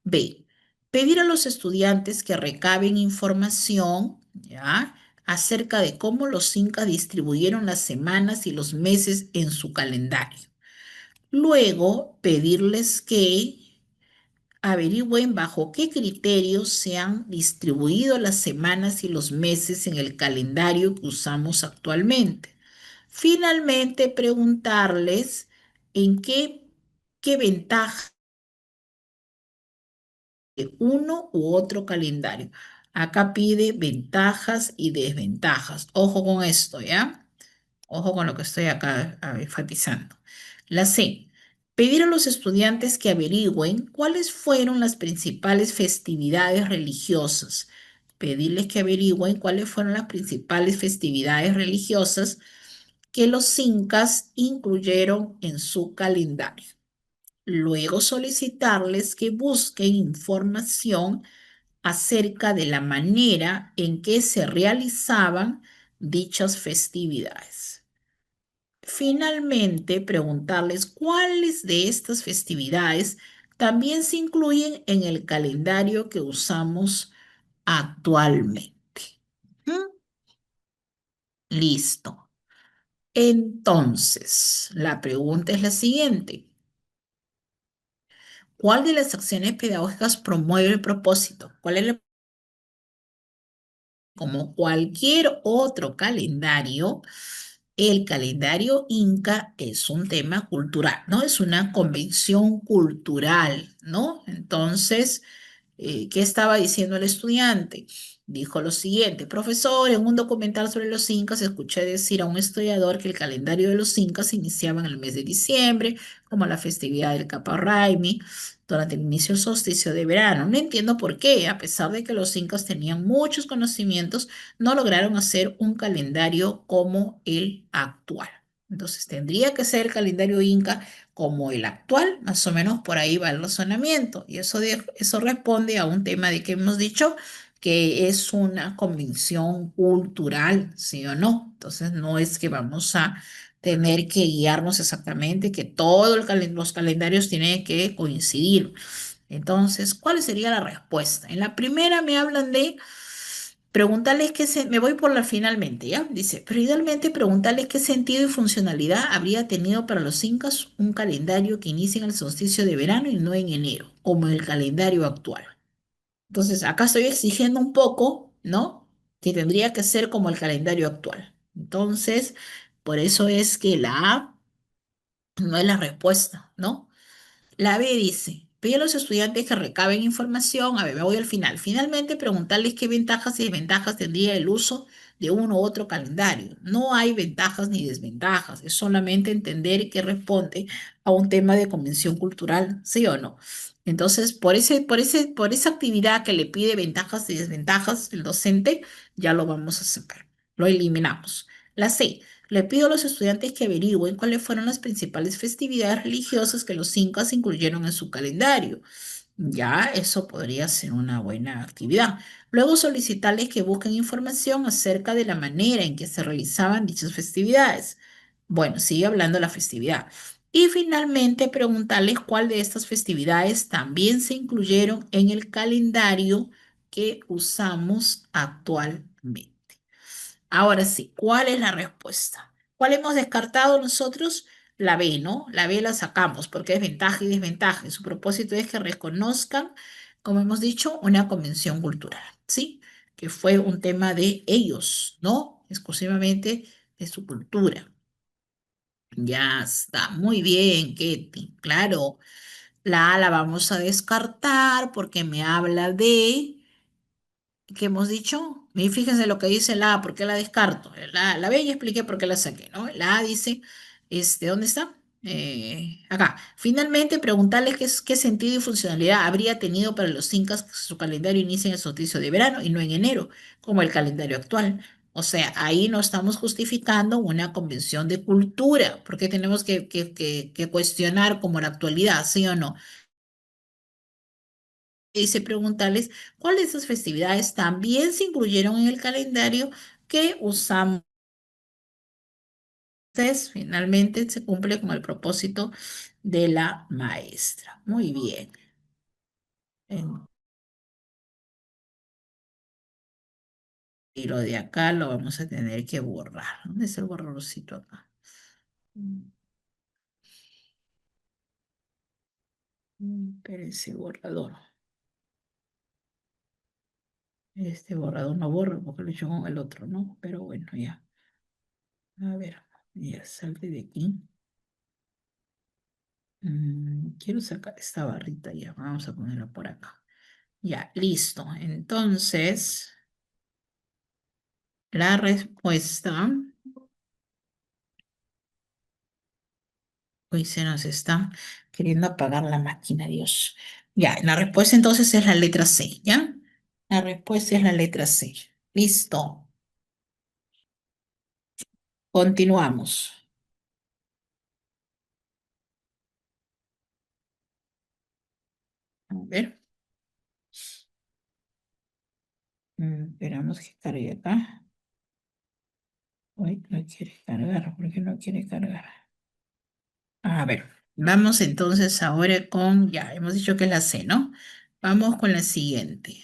B. Pedir a los estudiantes que recaben información, ¿ya?, acerca de cómo los incas distribuyeron las semanas y los meses en su calendario. Luego, pedirles que averigüen bajo qué criterios se han distribuido las semanas y los meses en el calendario que usamos actualmente. Finalmente, preguntarles en qué ventaja de uno u otro calendario. Acá pide ventajas y desventajas. Ojo con esto, ¿ya? Ojo con lo que estoy acá enfatizando. La C. Pedir a los estudiantes que averigüen cuáles fueron las principales festividades religiosas. Pedirles que averigüen cuáles fueron las principales festividades religiosas que los incas incluyeron en su calendario. Luego solicitarles que busquen información acerca de la manera en que se realizaban dichas festividades. Finalmente, preguntarles cuáles de estas festividades también se incluyen en el calendario que usamos actualmente. ¿Mm? Listo. Entonces, la pregunta es la siguiente. ¿Cuál de las acciones pedagógicas promueve el propósito? ¿Cuál es el Como cualquier otro calendario, el calendario inca es un tema cultural, ¿no? Es una convención cultural, ¿no? Entonces, ¿qué estaba diciendo el estudiante? Dijo lo siguiente: profesor, en un documental sobre los incas escuché decir a un historiador que el calendario de los incas iniciaba en el mes de diciembre, como la festividad del Caparraimi, durante el inicio del solsticio de verano. No entiendo por qué, a pesar de que los incas tenían muchos conocimientos, no lograron hacer un calendario como el actual. Entonces tendría que ser el calendario inca como el actual, más o menos por ahí va el razonamiento. Y eso responde a un tema de que hemos dicho que es una convención cultural, ¿sí o no? Entonces no es que vamos a tener que guiarnos exactamente, que todos los calendarios tienen que coincidir. Entonces, ¿cuál sería la respuesta? En la primera me hablan de preguntarles me voy por la finalmente, ¿ya? Dice, pero idealmente preguntarles qué sentido y funcionalidad habría tenido para los incas un calendario que inicie en el solsticio de verano y no en enero, como el calendario actual. Entonces, acá estoy exigiendo un poco, ¿no? Que tendría que ser como el calendario actual. Entonces, por eso es que la A no es la respuesta, ¿no? La B dice, pide a los estudiantes que recaben información. A ver, me voy al final. Finalmente, preguntarles qué ventajas y desventajas tendría el uso de uno u otro calendario. No hay ventajas ni desventajas, es solamente entender que responde a un tema de convención cultural, ¿sí o no? Entonces, por esa actividad que le pide ventajas y desventajas el docente, ya lo vamos a sacar. Lo eliminamos. La C. Le pido a los estudiantes que averigüen cuáles fueron las principales festividades religiosas que los incas incluyeron en su calendario. Ya, eso podría ser una buena actividad. Luego solicitarles que busquen información acerca de la manera en que se realizaban dichas festividades. Bueno, sigue hablando de la festividad. Y finalmente preguntarles cuál de estas festividades también se incluyeron en el calendario que usamos actualmente. Ahora sí, ¿cuál es la respuesta? ¿Cuál hemos descartado nosotros? la B, ¿no? La B la sacamos porque es ventaja y desventaja. Y su propósito es que reconozcan, como hemos dicho, una convención cultural, ¿sí? Que fue un tema de ellos, ¿no? Exclusivamente de su cultura. Ya está, muy bien, Ketty. Claro, la A la vamos a descartar porque me habla de ¿qué hemos dicho? Y fíjense lo que dice la A, ¿por qué la descarto? La B ya expliqué por qué la saqué, ¿no? La A dice, ¿dónde está? Acá. Finalmente, preguntarles qué sentido y funcionalidad habría tenido para los incas que su calendario inicia en el solsticio de verano y no en enero, como el calendario actual. O sea, ahí no estamos justificando una convención de cultura, porque tenemos que cuestionar como la actualidad, ¿sí o no? Dice preguntarles cuáles de esas festividades también se incluyeron en el calendario que usamos. Entonces, finalmente se cumple con el propósito de la maestra. Muy bien. En- y lo de acá lo vamos a tener que borrar. ¿Dónde es el borradorcito acá? Espérense, borrador. Este borrador no borra porque lo he hecho con el otro, ¿no? Pero bueno, ya. A ver, ya salte de aquí. Quiero sacar esta barrita ya. Vamos a ponerla por acá. Ya, listo. Entonces, la respuesta, hoy se nos está queriendo apagar la máquina, Dios. Ya, la respuesta entonces es la letra C, ¿ya? La respuesta es la letra C. Listo. Continuamos. A ver, esperamos que cargue acá. Hoy no quiere cargar, ¿por qué no quiere cargar? A ver, vamos entonces ahora con, ya, hemos dicho que es la C, ¿no? Vamos con la siguiente.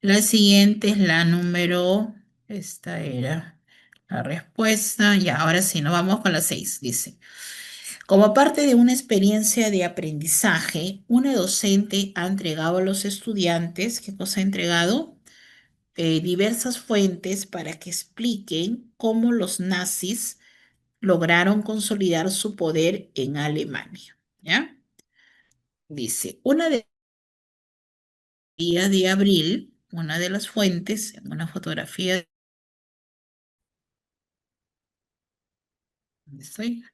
La siguiente es la número, esta era la respuesta, y ahora sí, nos vamos con la 6, dice. Como parte de una experiencia de aprendizaje, una docente ha entregado a los estudiantes, ¿qué cosa ha entregado? Diversas fuentes para que expliquen cómo los nazis lograron consolidar su poder en Alemania, ¿ya? Dice, una de día de abril, una de las fuentes, en una fotografía, ¿dónde estoy?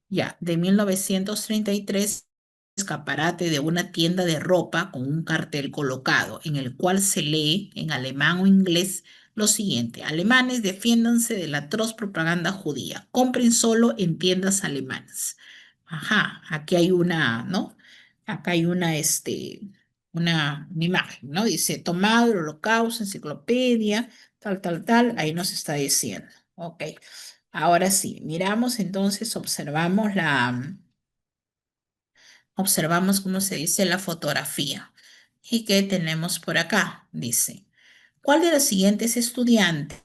Ya, de 1933, escaparate de una tienda de ropa con un cartel colocado en el cual se lee en alemán o inglés lo siguiente: alemanes, defiéndanse de la atroz propaganda judía, compren solo en tiendas alemanas. Ajá, aquí hay una, ¿no? Acá hay una imagen, ¿no? Dice, tomado el holocausto, enciclopedia, tal, ahí nos está diciendo. Ok. Ahora sí, miramos entonces, observamos cómo se dice la fotografía. ¿Y qué tenemos por acá? Dice, ¿cuál de los siguientes estudiantes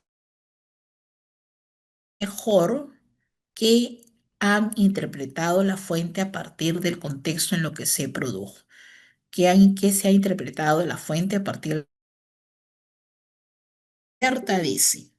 mejor que han interpretado la fuente a partir del contexto en lo que se produjo? ¿Qué se ha interpretado la fuente a partir de la carta? Dice.